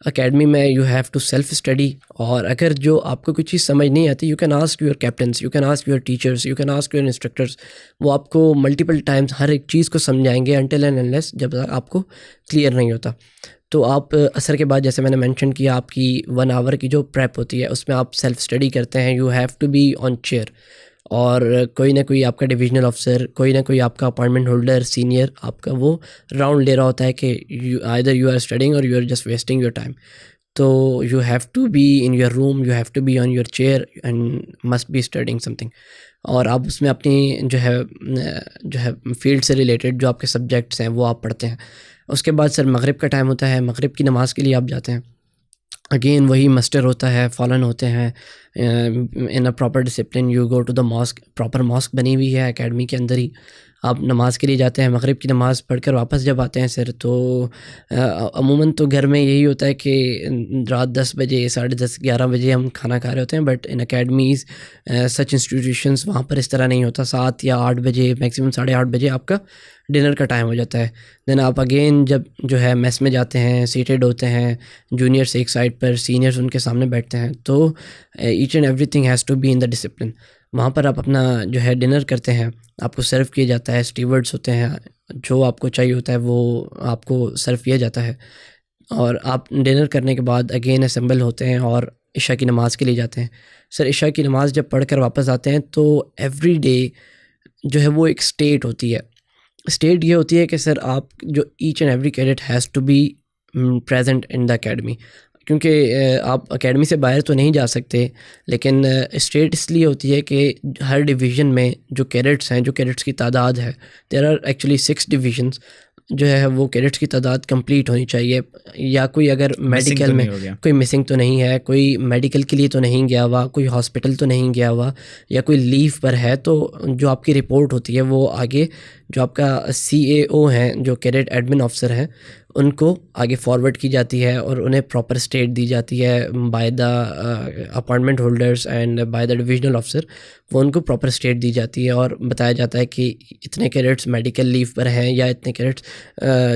S2: एकेडमी में you have to self study, और अगर जो आपको कुछ चीज़ समझ नहीं आती, you can ask your captains, you can ask your teachers, you can ask your instructors. वो आपको मल्टीपल टाइम्स हर एक चीज़ को समझाएंगे अनटिल एंड अनलेस जब तक आपको क्लियर नहीं होता। तो आप असर के बाद, जैसे मैंने मेंशन किया, आपकी 1 आवर की जो प्रेप होती है उसमें आप सेल्फ स्टडी करते हैं। You have to be on chair, और कोई ना कोई आपका डिविजनल ऑफिसर, कोई ना कोई आपका अपॉइंटमेंट होल्डर, सीनियर आपका वो राउंड ले रहा होता है कि यू आर स्टडिंग और you are just wasting your time. तो you have to be in your room, you have to be on your chair and must be studying something. और आप उसमें अपनी जो है फील्ड से रिलेटेड जो आपके सब्जेक्ट्स हैं वो आप पढ़ते हैं। उसके बाद सर मगरिब का टाइम होता है, मगरिब की नमाज़ के लिए आप जाते हैं। अगेन वही मस्टर होता है, फॉलन होते हैं, in a proper discipline you go to the mosque, proper mosque बनी हुई है एकेडमी के अंदर ही, आप नमाज़ के लिए जाते हैं। मगरिब की नमाज़ पढ़कर वापस जब आते हैं सर, तो अमूमन तो घर में यही होता है कि रात 10 बजे, 10:30, 11 बजे हम खाना खा रहे होते हैं, but in academies such institutions वहाँ पर इस तरह नहीं होता। 7 या 8 बजे, मैक्सिमम 8:30 बजे आपका डिनर का टाइम हो जाता है। देन आप अगेन जब जो है मेस में जाते हैं, सीटेड होते हैं, जूनियर्स एक साइड पर, सीनियर्स उनके सामने बैठते हैं, तो each and everything has to be in the discipline. वहाँ पर आप अपना जो है डिनर करते हैं, आपको सर्व किया जाता है, स्टीवर्ड्स होते हैं, जो आपको चाहिए होता है वो आपको सर्व किया जाता है, और आप डिनर करने के बाद अगेन असेंबल होते हैं और इशा की नमाज़ के लिए जाते हैं। सर इशा की नमाज़ जब पढ़ कर वापस आते हैं तो एवरी डे जो है वो एक स्टेट होती है। स्टेट ये होती है कि सर आप जो each and every cadet has to be present in the academy, क्योंकि आप एकेडमी से बाहर तो नहीं जा सकते, लेकिन स्टेट इसलिए होती है कि हर डिवीज़न में जो कैडेट्स हैं, जो कैडेट्स की तादाद है, देयर आर एक्चुअली 6 डिवीजन्स, जो है वो कैडेट्स की तादाद कंप्लीट होनी चाहिए। या कोई अगर मेडिकल में कोई मिसिंग तो नहीं है, कोई मेडिकल के लिए तो नहीं गया हुआ, कोई हॉस्पिटल तो नहीं गया हुआ, या कोई लीव पर है, तो जो आपकी रिपोर्ट होती है वो आगे जो आपका CAO हैं, जो कैडेट एडमिन ऑफिसर हैं, उनको आगे फॉरवर्ड की जाती है और उन्हें प्रॉपर स्टेट दी जाती है by the appointment holders and by the divisional officer. वो उनको प्रॉपर स्टेट दी जाती है और बताया जाता है कि इतने कैडेट्स मेडिकल लीव पर हैं, या इतने कैडेट्स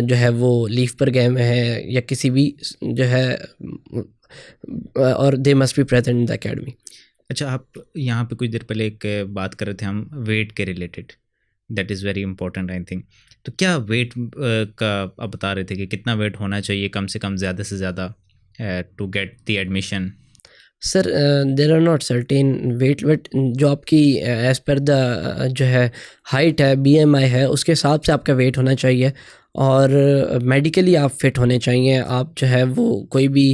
S2: जो है वो लीव पर गए हुए हैं, या किसी भी जो है, और they must be present in the academy.
S1: अच्छा, आप यहाँ पे कुछ देर पहले एक बात कर रहे थे हम वेट के related, that is very important I think. तो क्या वेट का आप बता रहे थे कि कितना वेट होना चाहिए कम से कम, ज़्यादा से ज़्यादा, to get the admission?
S2: Sir there are not certain weight, but जो आपकी एज़ पर द जो है हाइट है, BMI है, उसके हिसाब से आपका वेट होना चाहिए, और मेडिकली आप फिट होने चाहिए। आप जो है वो कोई भी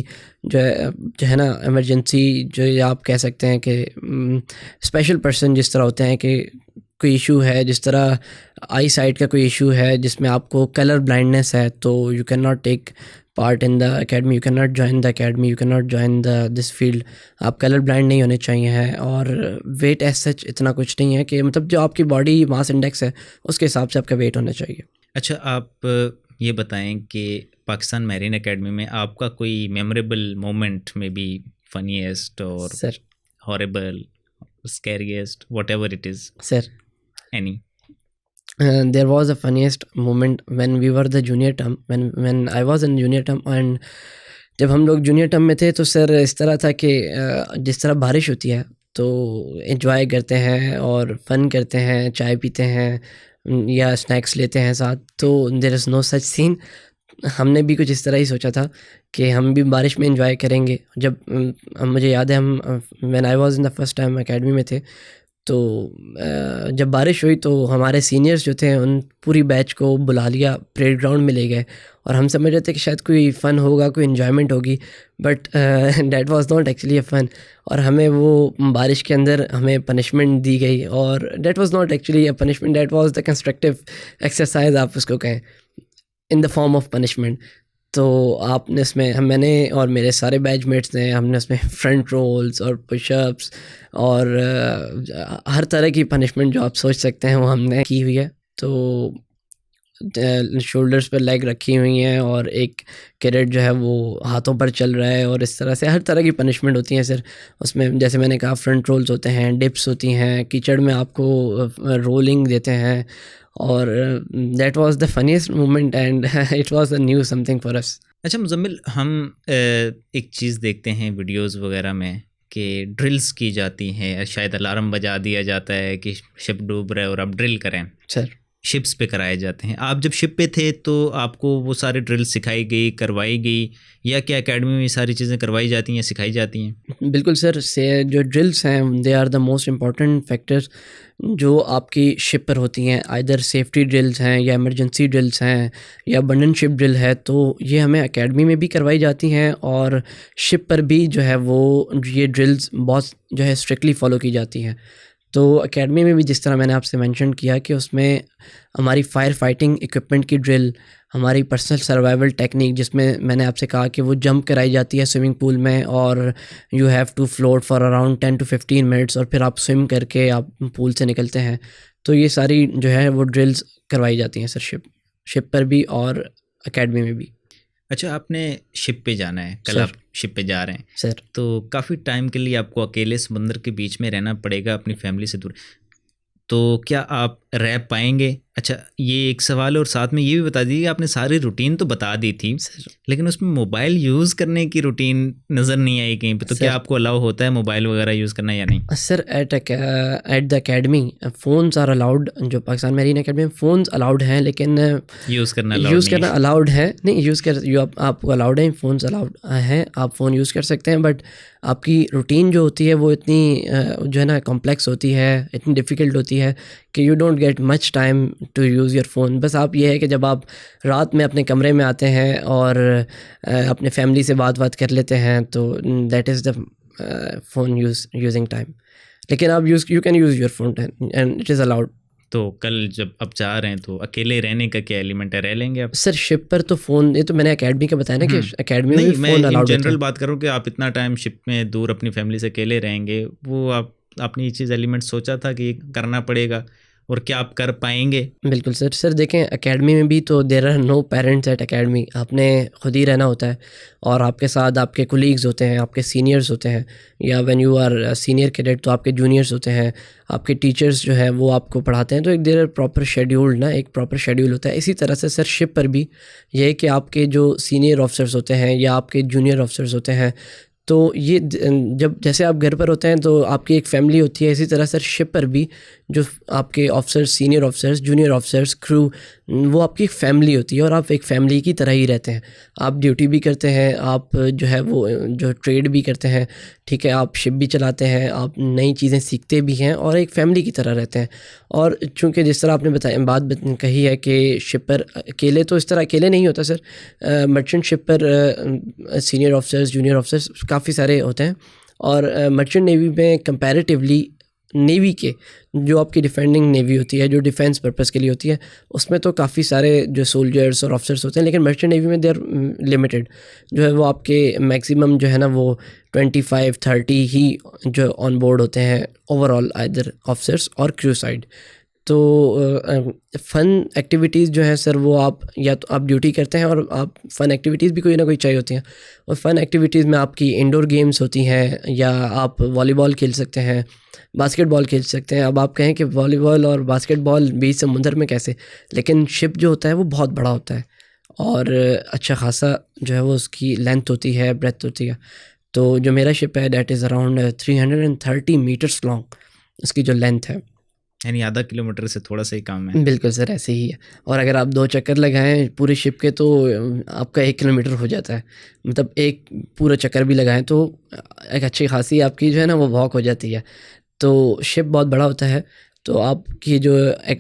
S2: जो है ना इमरजेंसी, जो आप कह सकते हैं कि स्पेशल पर्सन जिस तरह होते हैं कि कोई इशू है, जिस तरह आई साइट का कोई इशू है जिसमें आपको कलर ब्लाइंडनेस है, तो you can not take part in the academy, you can not join the academy, you can not join this field. आप कलर ब्लाइंड नहीं होने चाहिए हैं, और वेट एज सच इतना कुछ नहीं है, कि मतलब जो आपकी बॉडी मास इंडेक्स है उसके हिसाब से आपका वेट होना चाहिए।
S1: अच्छा, आप ये बताएं कि पाकिस्तान मैरीन एकेडमी में आपका कोई memorable moment, maybe funniest और
S2: sir
S1: horrible, scariest, whatever it is,
S2: sir
S1: any?
S2: there was a funniest moment when we were the junior term, when I was in junior term, and जब हम लोग जूनियर टर्म में थे तो सर इस तरह था कि जिस तरह बारिश होती है तो एंजॉय करते हैं और फन करते हैं, चाय पीते हैं या स्नैक्स लेते हैं साथ, तो there is no such scene. हमने भी कुछ इस तरह ही सोचा था कि हम भी बारिश में एंजॉय करेंगे। जब मुझे याद है हम when I was in the first time academy में थे, तो जब बारिश हुई तो हमारे सीनियर्स जो थे उन पूरी बैच को बुला लिया, परेड ग्राउंड में ले गए, और हम समझ रहे थे कि शायद कोई फ़न होगा, कोई इन्जॉयमेंट होगी, but that was not actually a fun. और हमें वो बारिश के अंदर हमें पनिशमेंट दी गई, और that was not actually a punishment, that was the constructive exercise, आप उसको कहें, इन द फॉर्म ऑफ पनिशमेंट। तो आपने इसमें मैंने और मेरे सारे बैचमेट्स ने, हमने उसमें फ्रंट रोल्स और पुशअप्स और हर तरह की पनिशमेंट जो आप सोच सकते हैं वो हमने की हुई है। तो शोल्डर्स पर लेग रखी हुई हैं और एक कैडेट जो है वो हाथों पर चल रहा है, और इस तरह से हर तरह की पनिशमेंट होती हैं सर। उसमें जैसे मैंने कहा फ्रंट रोल्स होते हैं, डिप्स होती हैं, कीचड़ में आपको रोलिंग देते हैं, और that was the funniest moment and it was a new something for us.
S1: अच्छा मुजम्मिल, हम एक चीज़ देखते हैं वीडियोस वगैरह में कि ड्रिल्स की जाती हैं, शायद अलार्म बजा दिया जाता है कि शिप डूब रहा है और आप ड्रिल करें।
S2: सर
S1: शिप्स पे कराए जाते हैं। आप जब शिप पे थे तो आपको वो सारे ड्रिल सिखाई गई, करवाई गई, या क्या एकेडमी में ये सारी चीज़ें करवाई जाती हैं, सिखाई जाती हैं?
S2: बिल्कुल सर, से जो ड्रिल्स हैं they are the most important factors जो आपकी शिप पर होती हैं। आइदर सेफ्टी ड्रिल्स हैं या इमरजेंसी ड्रिल्स हैं या अबंडन शिप ड्रिल है, तो ये हमें एकेडमी में भी करवाई जाती हैं, और शिप पर भी जो है वो ये ड्रिल्स बहुत जो है स्ट्रिक्टली फॉलो की जाती हैं। तो एकेडमी में भी जिस तरह मैंने आपसे मेंशन किया कि उसमें हमारी फायर फाइटिंग इक्विपमेंट की ड्रिल, हमारी पर्सनल सर्वाइवल टेक्निक, जिसमें मैंने आपसे कहा कि वो जंप कराई जाती है स्विमिंग पूल में और you have to float for around 10 to 15 minutes और फिर आप स्विम करके आप पूल से निकलते हैं। तो ये सारी जो है वो ड्रिल्स करवाई जाती हैं सर शिप पर भी और एकेडमी में भी।
S1: अच्छा, आपने शिप पे जाना है, कल
S2: सर।
S1: आप शिप पे जा रहे हैं
S2: सर
S1: तो काफ़ी टाइम के लिए आपको अकेले समुद्र के बीच में रहना पड़ेगा, अपनी फैमिली से दूर। तो क्या आप रह पाएंगे? अच्छा, ये एक सवाल है और साथ में ये भी बता दीजिए, आपने सारी रूटीन तो बता दी थी
S2: सर
S1: लेकिन उसमें मोबाइल यूज़ करने की रूटीन नज़र नहीं आई कहीं पे, तो क्या
S2: सर
S1: आपको अलाउ होता है मोबाइल वगैरह यूज़ करना या नहीं?
S2: Sir at the academy phones are allowed. जो पाकिस्तान मेरीन एकेडमी में फ़ोन्स अलाउड हैं, लेकिन
S1: यूज़ करना allowed
S2: यूज़
S1: नहीं
S2: करना
S1: है?
S2: अलाउड है नहीं, आपको अलाउड है, फ़ोन्स अलाउड हैं, आप फ़ोन यूज़ कर सकते हैं। बट आपकी रूटीन जो होती है वो इतनी जो है ना कॉम्प्लेक्स होती है, इतनी डिफ़िकल्ट होती है कि you don't get much time to use your phone. बस आप ये है कि जब आप रात में अपने कमरे में आते हैं और अपने फैमिली से बात कर लेते हैं, तो that is the phone using time. लेकिन आप you can use your phone and it is allowed.
S1: तो कल जब आप जा रहे हैं तो अकेले रहने का क्या एलिमेंट है, रह लेंगे आप?
S2: सर शिप पर तो फ़ोन, ये तो मैंने एकेडमी का बताया ना कि एकेडमी में
S1: नहीं,
S2: भी
S1: मैं
S2: फ़ोन
S1: इन
S2: अलाउड होता
S1: जनरल
S2: है।
S1: बात करूँ कि आप इतना टाइम शिप में दूर अपनी फैमिली से अकेले रहेंगे, वो आपने ये चीज़ एलिमेंट सोचा था कि ये करना पड़ेगा और क्या आप कर पाएंगे?
S2: बिल्कुल सर देखें एकेडमी में भी तो there are no parents at academy. आपने खुद ही रहना होता है और आपके साथ आपके कोलीग्स होते हैं, आपके सीनियर्स होते हैं, या when you are senior cadet तो आपके जूनियर्स होते हैं, आपके टीचर्स जो है वो आपको पढ़ाते हैं। तो एक देयर आर प्रॉपर शेड्यूल्ड ना, एक प्रॉपर शेड्यूल होता है। इसी तरह से सर शिप पर भी ये है कि आपके जो सीनियर ऑफिसर्स होते हैं या आपके जूनियर ऑफिसर्स होते हैं, तो ये जब जैसे आप घर पर होते हैं तो आपकी एक फ़ैमिली होती है, इसी तरह सर शिप पर भी जो आपके officers, senior officers, junior officers, crew, वो आपकी एक फ़ैमिली होती है और आप एक फ़ैमिली की तरह ही रहते हैं। आप ड्यूटी भी करते हैं, आप जो है वो जो ट्रेड भी करते हैं, ठीक है, आप शिप भी चलाते हैं, आप नई चीज़ें सीखते भी हैं और एक फ़ैमिली की तरह रहते हैं। और चूँकि जिस तरह आपने कही है कि शिप पर अकेले, तो इस तरह अकेले नहीं होता सर। मर्चेंट शिप पर सीनियर ऑफिसर्स, जूनियर ऑफिसर्स काफ़ी सारे होते हैं। और मर्चेंट नेवी में कंपैरेटिवली नेवी के जो आपकी डिफेंडिंग नेवी होती है, जो डिफेंस पर्पस के लिए होती है, उसमें तो काफ़ी सारे जो सोल्जर्स और ऑफिसर्स होते हैं, लेकिन मर्चेंट नेवी में देर लिमिटेड जो है वो आपके मैक्सिमम जो है ना वो 25-30 ही जो ऑन बोर्ड होते हैं ओवरऑल, आइदर ऑफिसर्स और क्रू साइड। तो फ़न एक्टिविटीज़ जो हैं सर वो आप या तो आप ड्यूटी करते हैं और आप फ़न एक्टिविटीज़ भी कोई ना कोई चाहिए होती हैं। और फ़न एक्टिविटीज़ में आपकी इंडोर गेम्स होती हैं, या आप वॉलीबॉल खेल सकते हैं, बास्केटबॉल खेल सकते हैं। अब आप कहें कि वॉलीबॉल और बास्केटबॉल बीच समुंदर में कैसे, लेकिन शिप जो होता है वो बहुत बड़ा होता है और अच्छा खासा जो है वो उसकी लेंथ होती है, ब्रेथ होती है। तो जो मेरा शिप है that is around 330 metres long, उसकी जो लेंथ है।
S1: यानी आधा किलोमीटर से थोड़ा सा ही कम है।
S2: बिल्कुल सर, ऐसे ही है। और अगर आप 2 चक्कर लगाएं पूरे शिप के तो आपका 1 किलोमीटर हो जाता है। मतलब एक पूरा चक्कर भी लगाएं तो एक अच्छी खासी आपकी जो है ना वो वॉक हो जाती है। तो शिप बहुत बड़ा होता है, तो आपकी जो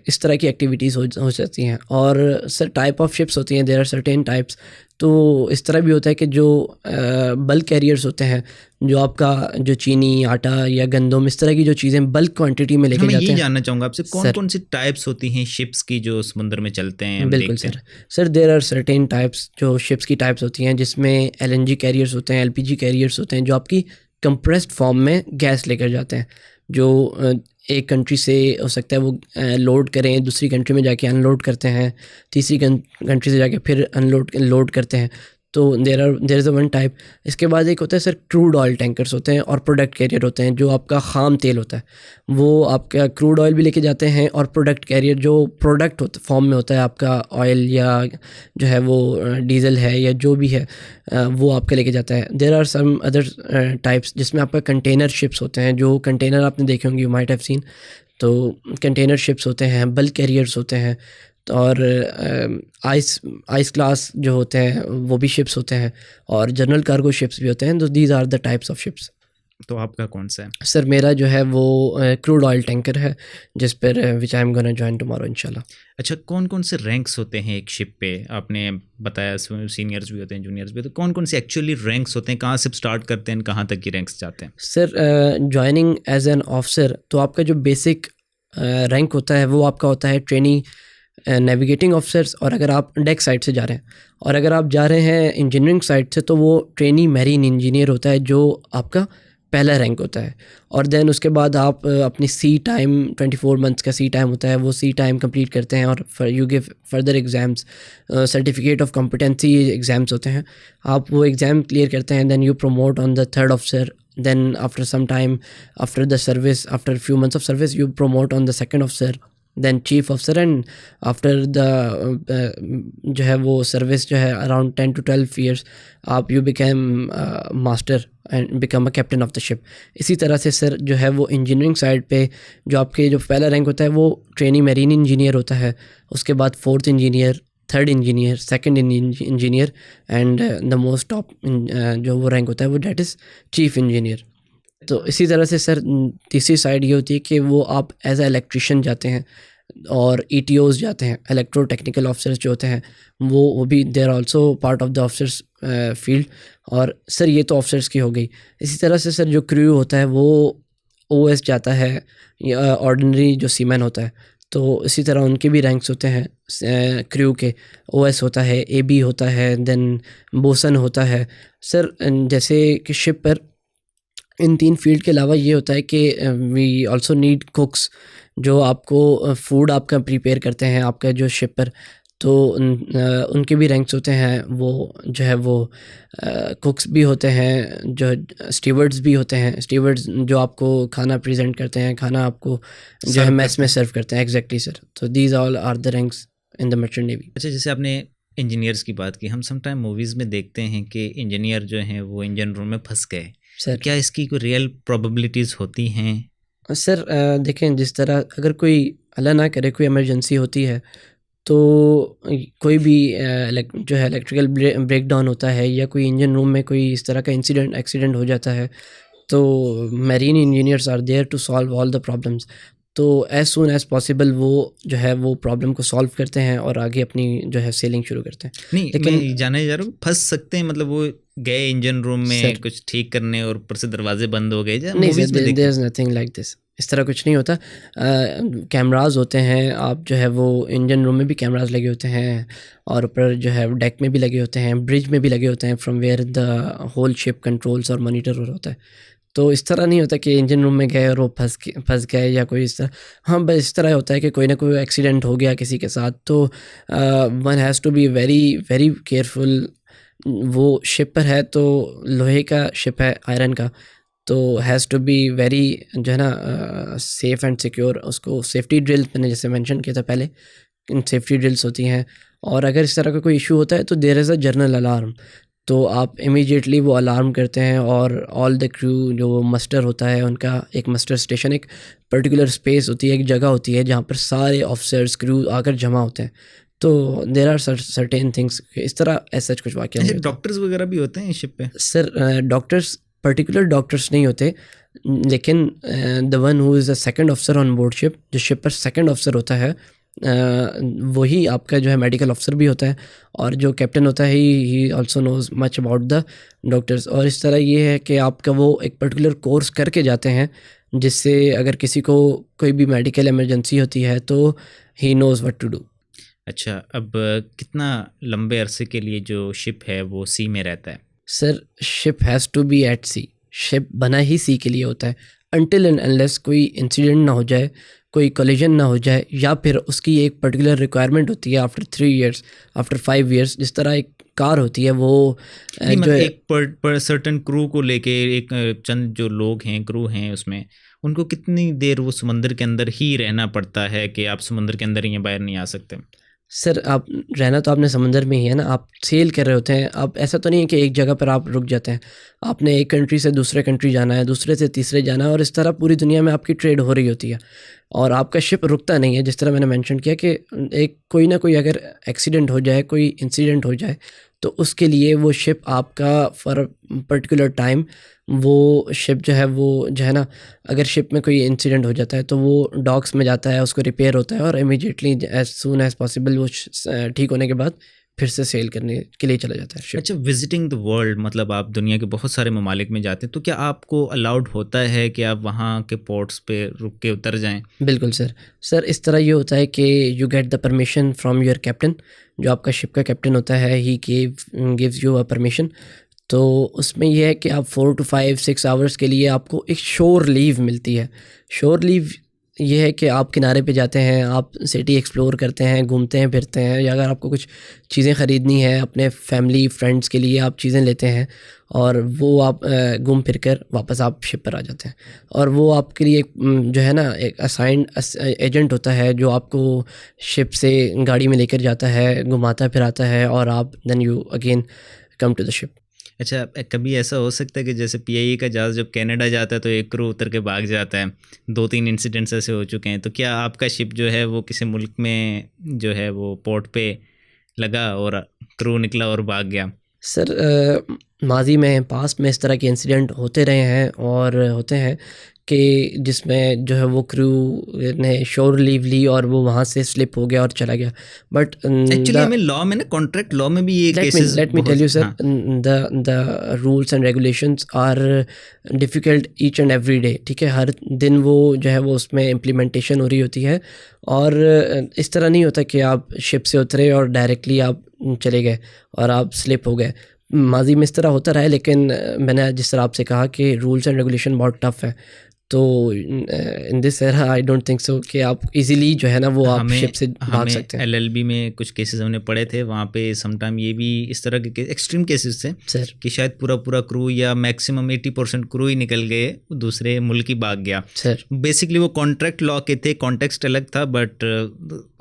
S2: इस तरह की एक्टिविटीज़ हो सकती हैं। और सर टाइप ऑफ शिप्स होती हैं, देयर आर सर्टेन टाइप्स। तो इस तरह भी होता है कि जो बल्क कैरियर्स होते हैं, जो आपका जो चीनी, आटा या गंदम, इस तरह की जो चीज़ें बल्क क्वांटिटी में लेके
S1: मैं
S2: जाते
S1: ये
S2: हैं।
S1: जानना चाहूँगा आपसे, कौन
S2: सर
S1: कौन सी टाइप्स होती हैं शिप्स की जो समुद्र में चलते हैं, हम
S2: बिल्कुल
S1: देखते
S2: सर।
S1: हैं?
S2: Sir there are certain types, जो शिप्स की टाइप्स होती हैं, जिसमें एलएनजी कैरियर्स होते हैं, एलपीजी कैरियर्स होते हैं, जो आपकी कंप्रेस्ड फॉर्म में गैस लेकर जाते हैं। जो एक कंट्री से हो सकता है वो लोड करें, दूसरी कंट्री में जाके अनलोड करते हैं, तीसरी कंट्री से जाके फिर लोड करते हैं। तो there is a one type. इसके बाद एक होता है सर क्रूड ऑयल टैंकर्स होते हैं और प्रोडक्ट कैरियर होते हैं, जो आपका ख़ाम तेल होता है वो आपका क्रूड ऑयल भी लेके जाते हैं, और प्रोडक्ट कैरियर जो प्रोडक्ट फॉर्म में होता है आपका ऑयल या जो है वो डीजल है या जो भी है वो आपका लेके जाता है। There are some other types जिसमें आपका कंटेनर शिप्स होते हैं, जो कंटेनर आपने देखे होंगे, यू माइट हैव सीन। तो कंटेनर शिप्स होते हैं, बल्क कैरियर्स होते हैं, और आइस क्लास जो होते हैं वो भी शिप्स होते हैं, और जनरल कार्गो शिप्स भी होते हैं। तो these are the types of ships.
S1: तो आपका कौन सा है?
S2: सर मेरा जो है वो क्रूड ऑयल टैंकर है, जिस पर which I am gonna join tomorrow इंशाल्लाह।
S1: अच्छा, कौन कौन से रैंक्स होते हैं एक शिप पे? आपने बताया सीनियर्स भी होते हैं, जूनियर्स भी, तो कौन कौन से एक्चुअली रैंक्स होते हैं? कहाँ से स्टार्ट करते हैं, कहाँ तक की रैंक्स जाते हैं?
S2: Sir joining as an officer, तो आपका जो बेसिक रैंक होता है वो आपका होता है ट्रेनी नेविगेटिंग ऑफिसर्स, और अगर आप डेक साइड से जा रहे हैं, और अगर आप जा रहे हैं इंजीनियरिंग साइड से तो वो ट्रेनी मैरीन इंजीनियर होता है, जो आपका पहला रैंक होता है। और देन उसके बाद आप अपनी सी टाइम 24 मंथ्स का सी टाइम होता है, वो सी टाइम कंप्लीट करते हैं और you give further exams, certificate of competency exams होते हैं, आप वो एग्ज़ाम क्लियर करते हैं, then you promote on the third officer, then after some time, after the service, after a few months of service, you promote on the second officer, then chief officer, and after the जो है वो सर्विस जो है around 10 to 12 years, आप you became master and become a captain of the ship। इसी तरह से सर जो है वो इंजीनियरिंग साइड पे जो आपके जो पहला रैंक होता है वो ट्रेनी मेरीन इंजीनियर होता है, उसके बाद fourth engineer, third engineer, second engineer, and the most top जो वो रैंक होता है वो डेट इज़ चीफ इंजीनियर। तो इसी तरह से सर तीसरी साइड ये होती है कि वो आप एज ए इलेक्ट्रिशियन जाते हैं, और ETOs जाते हैं, इलेक्ट्रो टेक्निकल ऑफिसर्स जो होते हैं वो भी they are also part of the officers field. और सर ये तो ऑफिसर्स की हो गई। इसी तरह से सर जो क्रू होता है वो OS जाता है, या ऑर्डिनरी जो सीमैन होता है, तो इसी तरह उनके भी रैंक्स होते हैं क्रू के। OS होता है, AB होता है, देन बोसन होता है। सर जैसे कि शिप पर इन 3 फील्ड के अलावा ये होता है कि वी आल्सो नीड कुक्स, जो आपको फूड आपका प्रिपेयर करते हैं आपका जो शिप पर, तो उनके भी रैंक्स होते हैं। वो जो है वो कुक्स भी होते हैं, जो स्टीवर्ड्स भी होते हैं, स्टीवर्ड्स जो आपको खाना प्रेजेंट करते हैं, खाना आपको जो है मैस में सर्व करते हैं। एग्जैक्टली सर, तो these all are the ranks in the merchant navy.
S1: अच्छा, जैसे आपने इंजीनियर्स की बात की, हम समटाइम मूवीज़ में देखते हैं कि इंजीनियर जो हैं वो इंजन रूम में फंस गए।
S2: सर
S1: क्या इसकी कोई रियल प्रोबेबिलिटीज़ होती हैं?
S2: सर देखें, जिस तरह अगर कोई अल्लाह ना करे कोई इमरजेंसी होती है, तो कोई भी जो है इलेक्ट्रिकल ब्रेक डाउन होता है, या कोई इंजन रूम में कोई इस तरह का एक्सीडेंट हो जाता है, तो marine engineers are there to solve all the problems. तो एज सून एज पॉसिबल वो जो है वो प्रॉब्लम को सॉल्व करते हैं और आगे अपनी जो है सेलिंग शुरू करते हैं।
S1: नहीं,
S2: लेकिन
S1: मैं जानने जा रहा हूँ, फंस सकते हैं मतलब वो गए इंजन रूम में
S2: सर,
S1: कुछ ठीक करने और ऊपर से दरवाजे बंद हो गए,
S2: नहीं
S1: मूवीज़ में
S2: सर,
S1: देखते
S2: there is nothing like this. इस तरह कुछ नहीं होता। कैमराज होते हैं, आप जो है वो इंजन रूम में भी कैमराज लगे होते हैं, और ऊपर जो है डेक में भी लगे होते हैं, ब्रिज में भी लगे होते हैं, from where the whole ship controls और मॉनिटर होता है। तो इस तरह नहीं होता कि इंजन रूम में गए और वो फंस गए या कोई इस तरह। हाँ, बस इस तरह होता है कि कोई ना कोई एक्सीडेंट हो गया किसी के साथ, तो one has to be very very careful. वो शिप पर है तो लोहे का शिप है, आयरन का, तो हैज़ टू बी वेरी जो है ना सेफ़ एंड सिक्योर। उसको सेफ्टी ड्रिल मैंने जैसे मेंशन किया था पहले, इन सेफ्टी ड्रिल्स होती हैं। और अगर इस तरह का कोई इशू होता है तो there is a general alarm, तो आप इमीडिएटली वो अलार्म करते हैं, और ऑल द क्रू जो मस्टर होता है उनका एक मस्टर स्टेशन, एक पर्टिकुलर स्पेस होती है, एक जगह होती है जहाँ पर सारे ऑफिसर्स क्रू आकर जमा होते हैं। तो देयर आर सर्टेन थिंग्स, इस तरह ऐसा कुछ वाक़या नहीं होता।
S1: डॉक्टर्स वगैरह भी होते हैं शिप पे?
S2: सर डॉक्टर्स, पर्टिकुलर डॉक्टर्स नहीं होते, लेकिन the one who is the second officer on board ship, जो शिप पर सेकंड ऑफिसर होता है, वही आपका जो है मेडिकल ऑफिसर भी होता है, और जो कैप्टन होता है he also knows much about the doctors. और इस तरह ये है कि आपका वो एक पर्टिकुलर कोर्स करके जाते हैं, जिससे अगर किसी को कोई भी मेडिकल इमरजेंसी होती है तो he knows what to do.
S1: अच्छा, अब कितना लंबे अरसे के लिए जो शिप है वो सी में रहता है?
S2: Sir ship has to be at sea, ship बना ही सी के लिए होता है, अनटिल एंड अनलेस कोई इंसिडेंट ना हो जाए, कोई कोलिजन ना हो जाए, या फिर उसकी एक पर्टिकुलर रिक्वायरमेंट होती है आफ्टर 3 इयर्स, आफ्टर 5 इयर्स। जिस तरह एक कार होती है वो
S1: नहीं,
S2: जो
S1: मतलब
S2: है,
S1: एक पर सर्टन क्रू को लेके, एक चंद जो लोग हैं, क्रू हैं उसमें, उनको कितनी देर वो समंदर के अंदर ही रहना पड़ता है कि आप समंदर के अंदर ही बाहर नहीं आ सकते?
S2: सर आप रहना तो आपने समंदर में ही है ना, आप सेल कर रहे होते हैं। आप ऐसा तो नहीं है कि एक जगह पर आप रुक जाते हैं, आपने एक कंट्री से दूसरे कंट्री जाना है, दूसरे से तीसरे जाना है, और इस तरह पूरी दुनिया में आपकी ट्रेड हो रही होती है, और आपका शिप रुकता नहीं है। जिस तरह मैंने मेंशन किया कि एक कोई ना कोई अगर एक्सीडेंट हो जाए, कोई इंसिडेंट हो जाए, तो उसके लिए वो शिप आपका फॉर पर्टिकुलर टाइम वो शिप जो है ना, अगर शिप में कोई इंसिडेंट हो जाता है तो वो डॉक्स में जाता है, उसको रिपेयर होता है और immediately as soon as possible वो ठीक होने के बाद फिर से सेल करने के लिए चला जाता है शिप।
S1: अच्छा, विजिटिंग द वर्ल्ड, मतलब आप दुनिया के बहुत सारे ममालिक में जाते हैं, तो क्या आपको अलाउड होता है कि आप वहाँ के पोर्ट्स पे रुक के उतर जाएं?
S2: बिल्कुल सर इस तरह ये होता है कि you get the permission from your captain, जो आपका शिप का कैप्टन होता है, he gives you a permission. तो उसमें यह है कि आप 4 to 5-6 आवर्स के लिए आपको एक शोर लीव मिलती है। शोर लीव ये है कि आप किनारे पे जाते हैं, आप सिटी एक्सप्लोर करते हैं, घूमते हैं फिरते हैं, या अगर आपको कुछ चीज़ें ख़रीदनी है अपने फैमिली फ्रेंड्स के लिए आप चीज़ें लेते हैं और वो आप घूम फिर कर वापस आप शिप पर आ जाते हैं। और वो आपके लिए जो है ना एक असाइंड एजेंट होता है जो आपको शिप से गाड़ी में लेकर जाता है, घुमाता फिराता है और आप then you again come to the ship.
S1: अच्छा, कभी ऐसा हो सकता है कि जैसे पीआईए का जहाज़ जब कनाडा जाता है तो एक क्रू उतर के भाग जाता है, 2-3 इंसिडेंट्स ऐसे हो चुके हैं, तो क्या आपका शिप जो है वो किसी मुल्क में जो है वो पोर्ट पे लगा और क्रू निकला और भाग गया?
S2: सर माजी में पास्ट में इस तरह के इंसिडेंट होते रहे हैं और होते हैं कि जिसमें जो है वो क्रू ने शोर लीव ली और वो वहाँ से स्लिप हो गया और चला गया। बट
S1: एक्चुअली हमें लॉ में ना, कॉन्ट्रैक्ट लॉ में भी ये cases
S2: let me tell you sir, the rules and regulations are difficult each and every day, ठीक है। हर दिन वो जो है वो उसमें इम्प्लीमेंटेशन हो रही होती है और इस तरह नहीं होता कि आप शिप से उतरे और डायरेक्टली आप चले गए और आप स्लिप हो गए। माजी में इस तरह होता रहा है, लेकिन मैंने जिस तरह आपसे कहा कि रूल्स एंड रेगुलेशन बहुत टफ है, तो in this era I don't think so कि आप इजीली जो है ना वो आप शिप से भाग सकते हैं।
S1: एलएलबी में कुछ केसेस हमने पढ़े थे, वहाँ पे समटाइम ये भी इस तरह के एक्सट्रीम केसेस थे
S2: सर
S1: कि शायद पूरा क्रू या मैक्सिमम 80% क्रू ही निकल गए, दूसरे मुल्क ही भाग गया।
S2: सर
S1: बेसिकली वो कॉन्ट्रैक्ट लॉ के थे, कॉन्टेक्स्ट अलग था, बट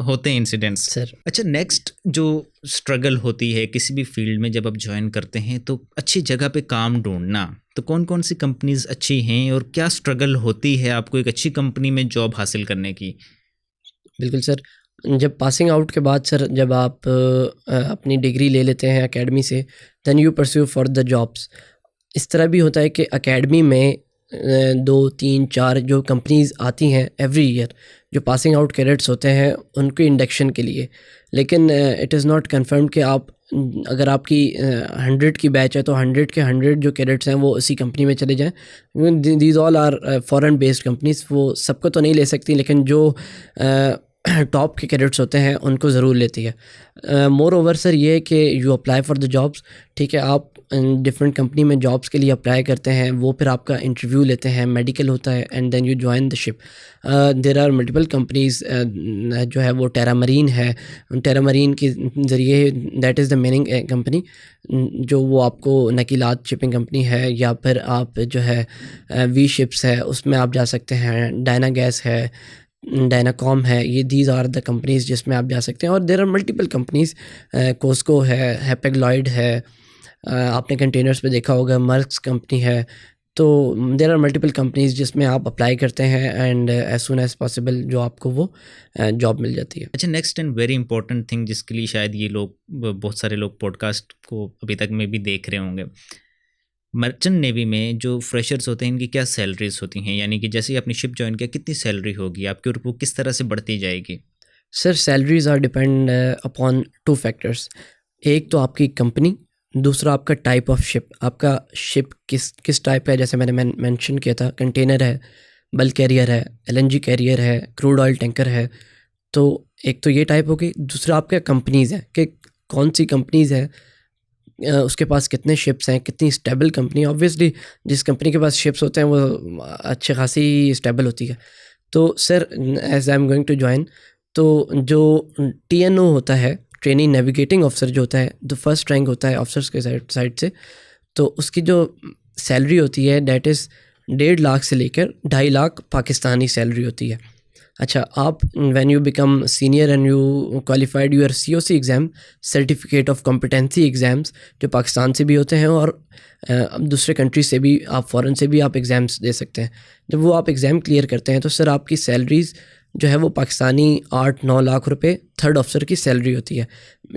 S1: होते हैं इंसिडेंट्स।
S2: सर
S1: अच्छा, नेक्स्ट जो स्ट्रगल होती है किसी भी फील्ड में जब आप ज्वाइन करते हैं तो अच्छी जगह पे काम ढूंढना, तो कौन कौन सी कंपनीज अच्छी हैं और क्या स्ट्रगल होती है आपको एक अच्छी कंपनी में जॉब हासिल करने की?
S2: बिल्कुल सर, जब पासिंग आउट के बाद सर जब आप अपनी डिग्री ले लेते हैं एकेडमी से, then you pursue for the jobs. इस तरह भी होता है कि एकेडमी में 2-3-4 जो कंपनीज़ आती हैं एवरी ईयर, जो पासिंग आउट कैडेट्स होते हैं उनके इंडक्शन के लिए, लेकिन इट इज़ नॉट कन्फर्म कि आप अगर आपकी 100 की बैच है तो 100 के 100 जो कैडेट्स हैं वो उसी कंपनी में चले जाएं। These all are foreign based companies, वो सबको तो नहीं ले सकती, लेकिन जो टॉप के कैडेट्स होते हैं उनको ज़रूर लेती है। मोर ओवर सर ये है कि you apply for the jobs, ठीक है, आप डिफरेंट कंपनी में जॉब्स के लिए अप्लाई करते हैं, वो फिर आपका इंटरव्यू लेते हैं, मेडिकल होता है, and then you join the ship. There are multiple companies, जो है वो टेरा मरीन है, टेरा मरीन के ज़रिए that is the meaning company, जो वो आपको नकीलात शिपिंग कंपनी है, या फिर आप जो है वी शिप्स है उसमें आप जा सकते हैं, डायना गैस है, डायनाकॉम है, ये दीज आर द कंपनीज़ जिसमें आप जा सकते हैं। और there are multiple companies, Cosco है, हैपेगलॉयड है, आपने कंटेनर्स पे देखा होगा, मर्क्स कंपनी है, तो देर आर मल्टीपल कंपनीज़ जिसमें आप अप्लाई करते हैं and as soon as possible जो आपको वो जॉब मिल जाती है।
S1: अच्छा, next and very important thing जिसके लिए शायद ये लोग, बहुत सारे लोग पॉडकास्ट को अभी तक में भी देख रहे होंगे, मर्चेंट नेवी में जो फ्रेशर्स होते हैं इनकी क्या सैलरीज होती हैं, यानी कि जैसे ही आपने शिप ज्वाइन किया कितनी सैलरी होगी आपकी और वो किस तरह से बढ़ती जाएगी?
S2: Sir salaries are depend upon 2 factors. एक तो आपकी कंपनी, दूसरा आपका टाइप ऑफ शिप, आपका शिप किस टाइप का है। जैसे मैंने मेंशन किया था, कंटेनर है, बल्क कैरियर है, एलएनजी कैरियर है, क्रूड ऑयल टैंकर है, तो एक तो ये टाइप हो गई। दूसरा आपका कंपनीज़ है कि कौन सी कंपनीज़ है, उसके पास कितने शिप्स हैं, कितनी स्टेबल कंपनी। ऑब्वियसली जिस कंपनी के पास शिप्स होते हैं वो अच्छी खासी स्टेबल होती है। तो sir as I am going to join, तो जो TNO होता है, ट्रेनिंग नेविगेटिंग ऑफिसर जो होता है, जो फर्स्ट रैंक होता है ऑफिसर्स के साइड से, तो उसकी जो सैलरी होती है डैट इज़ 1.5 लाख से लेकर 2.5 लाख पाकिस्तानी सैलरी होती है। अच्छा, आप when you become senior and you qualified your COC exam, certificate of competency exams, जो पाकिस्तान से भी होते हैं और दूसरे कंट्री से भी, आप फ़ॉरेन से भी आप एग्ज़ाम्स दे सकते हैं। जब वो आप एग्ज़ाम क्लियर करते हैं तो सर आपकी सैलरीज़ जो है वो पाकिस्तानी 8-9 लाख रुपए थर्ड ऑफिसर की सैलरी होती है।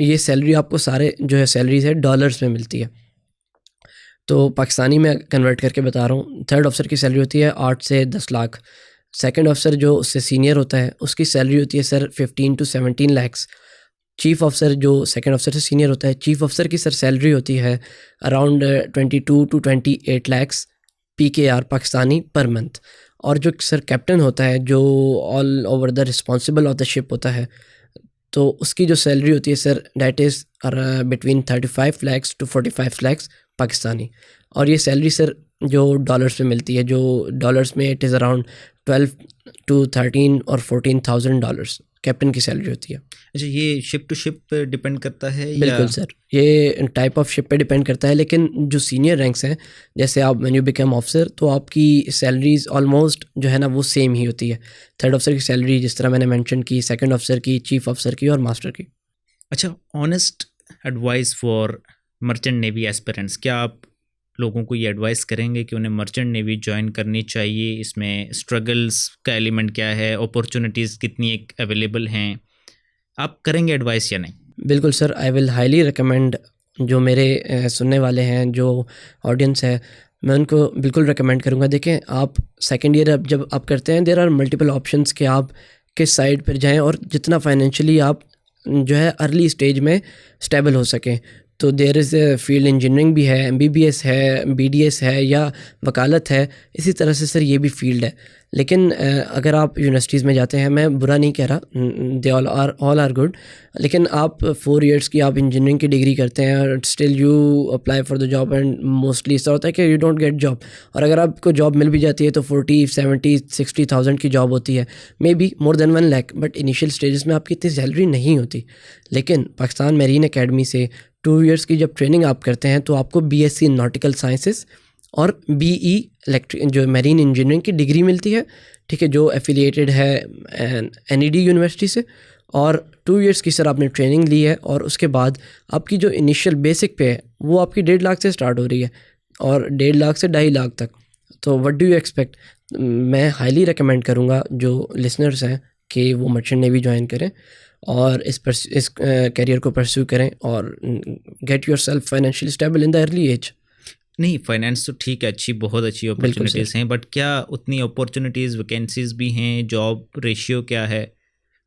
S2: ये सैलरी आपको सारे जो है सैलरीज है डॉलर्स में मिलती है, तो पाकिस्तानी में कन्वर्ट करके बता रहा हूँ। थर्ड ऑफिसर की सैलरी होती है 8 से 10 लाख। सेकंड ऑफिसर जो उससे सीनियर होता है उसकी सैलरी होती है sir 15 to 17 lakhs. Chief officer जो सेकंड ऑफिसर से सीनियर होता है, चीफ ऑफिसर की सर सैलरी होती है around 22 to 28 lakhs PKR Pakistani per month. और जो सर कैप्टन होता है जो all over the responsible of the ship होता है, तो उसकी जो सैलरी होती है sir that is between 35 lakhs to 45 lakhs Pakistani. और ये सैलरी सर जो डॉलर्स में मिलती है, जो डॉलर्स में इट इज़ अराउंड 12 to 13 और 14,000 डॉलर्स कैप्टन की सैलरी होती है।
S1: अच्छा, ये शिप टू शिप पे डिपेंड करता है
S2: बिल्कुल सर, ये टाइप ऑफ शिप पे डिपेंड करता है, लेकिन जो सीनियर रैंक्स हैं, जैसे आप व्हेन यू बिकम ऑफिसर, तो आपकी सैलरीज ऑलमोस्ट जो है ना वो सेम ही होती है। थर्ड ऑफिसर की सैलरी जिस तरह मैंने मेंशन की, सेकंड ऑफिसर की, चीफ ऑफिसर की और मास्टर की।
S1: अच्छा, honest advice for merchant navy aspirants, क्या आप लोगों को ये एडवाइस करेंगे कि उन्हें मर्चेंट नेवी ज्वाइन करनी चाहिए? इसमें स्ट्रगल्स का एलिमेंट क्या है, अपॉर्चुनिटीज़ कितनी एक अवेलेबल हैं, आप करेंगे एडवाइस या नहीं? बिल्कुल
S2: sir, I will highly recommend, जो मेरे सुनने वाले हैं, जो ऑडियंस है, मैं उनको बिल्कुल रिकमेंड करूँगा। देखें, आप सेकेंड ईयर जब आप करते हैं, देयर आर मल्टीपल ऑप्शंस कि आप किस साइड पर जाएं और जितना फाइनेंशियली आप जो है अर्ली स्टेज में स्टेबल हो सकें। तो देयर इज़ फील्ड इंजीनियरिंग भी है, MBBS है, BDS है या वकालत है, इसी तरह से सर ये भी फील्ड है। लेकिन अगर आप यूनिवर्सिटीज़ में जाते हैं, मैं बुरा नहीं कह रहा, दे ऑल आर गुड, लेकिन आप 4 years की आप इंजीनियरिंग की डिग्री करते हैं और still you apply for the job, and mostly ऐसा होता है कि यू डोंट गेट जॉब। और अगर आपको जॉब मिल भी जाती है तो 40, 70, 60,000 की जॉब होती है, may be more than 1 lakh, but initial stages में आपकी इतनी सैलरी नहीं होती। लेकिन पाकिस्तान मेरीन अकेडमी से 2 years की जब ट्रेनिंग आप करते हैं तो आपको BSc नॉटिकल साइंसेस और BE इलेक्ट्रिक जो मेरीन इंजीनियरिंग की डिग्री मिलती है, ठीक है, जो एफिलिएटेड है NED यूनिवर्सिटी से। और 2 years की सर आपने ट्रेनिंग ली है, और उसके बाद आपकी जो इनिशियल बेसिक पे है वो आपकी 1.5 लाख से स्टार्ट हो रही है, और 1.5 लाख से 2.5 लाख तक। तो व्हाट डू यू एक्सपेक्ट? मैं हाईली रिकमेंड करूँगा जो लिसनर्स हैं कि वो मर्चेंट नेवी ज्वाइन करें और इस करियर को परस्यू करें और get your self financially stable in the early age.
S1: नहीं, फाइनेंस तो ठीक है, बहुत अच्छी अपॉर्चुनिटीज़ हैं, बट क्या उतनी अपॉर्चुनिटीज़, वैकेंसीज़ भी हैं? जॉब रेशियो क्या है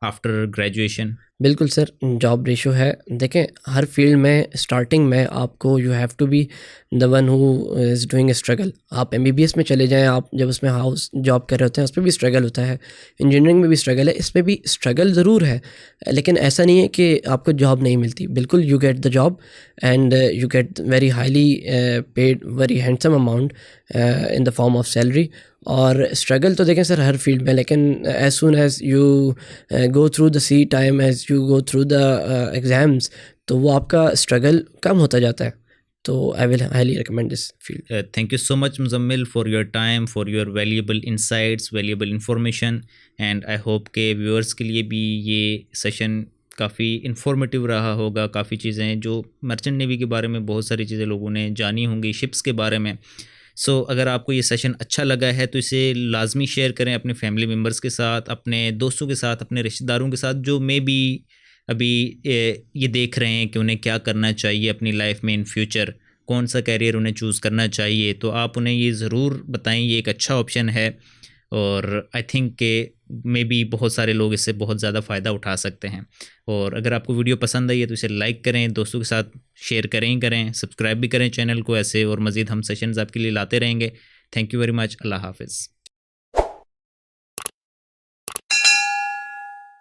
S1: आफ्टर ग्रेजुएशन?
S2: बिल्कुल सर, जॉब रेशो है। देखें, हर फील्ड में स्टार्टिंग में आपको you have to be the one who is doing a struggle. आप MBBS में चले जाएं, आप जब उसमें हाउस जॉब कर रहे होते हैं उस पर भी स्ट्रगल होता है, इंजीनियरिंग में भी स्ट्रगल है, इसमें भी स्ट्रगल ज़रूर है, लेकिन ऐसा नहीं है कि आपको जॉब नहीं मिलती। बिल्कुल, you get the job and you get very highly paid, very handsome amount in the form of salary. और स्ट्रगल तो देखें सर हर फील्ड में, लेकिन as soon as you go through the sea time, as you go through the exams, तो वो आपका स्ट्रगल कम होता जाता है। तो I will highly recommend this field.
S1: Thank you so much Muzammil for your time, for your valuable insights, valuable information, and I hope के व्यूअर्स के लिए भी ये सेशन काफ़ी इन्फॉर्मेटिव रहा होगा। काफ़ी चीज़ें जो मर्चेंट नेवी के बारे में, बहुत सारी चीज़ें लोगों ने जानी होंगी, शिप्स के बारे में। सो अगर आपको ये सेशन अच्छा लगा है तो इसे लाजमी शेयर करें अपने फैमिली मेम्बर्स के साथ, अपने दोस्तों के साथ, अपने रिश्तेदारों के साथ जो मे बी अभी ये देख रहे हैं कि उन्हें क्या करना चाहिए अपनी लाइफ में इन फ्यूचर, कौन सा कैरियर उन्हें चूज़ करना चाहिए। तो आप उन्हें ये ज़रूर बताएं, ये एक अच्छा ऑप्शन है, और आई थिंक के मे बी बहुत सारे लोग इससे बहुत ज़्यादा फ़ायदा उठा सकते हैं। और अगर आपको वीडियो पसंद आई है तो इसे लाइक करें, दोस्तों के साथ शेयर करें, सब्सक्राइब भी करें चैनल को। ऐसे और मज़ीद हम सेशंस आपके लिए लाते रहेंगे। Thank you very much. अल्लाह हाफिज़।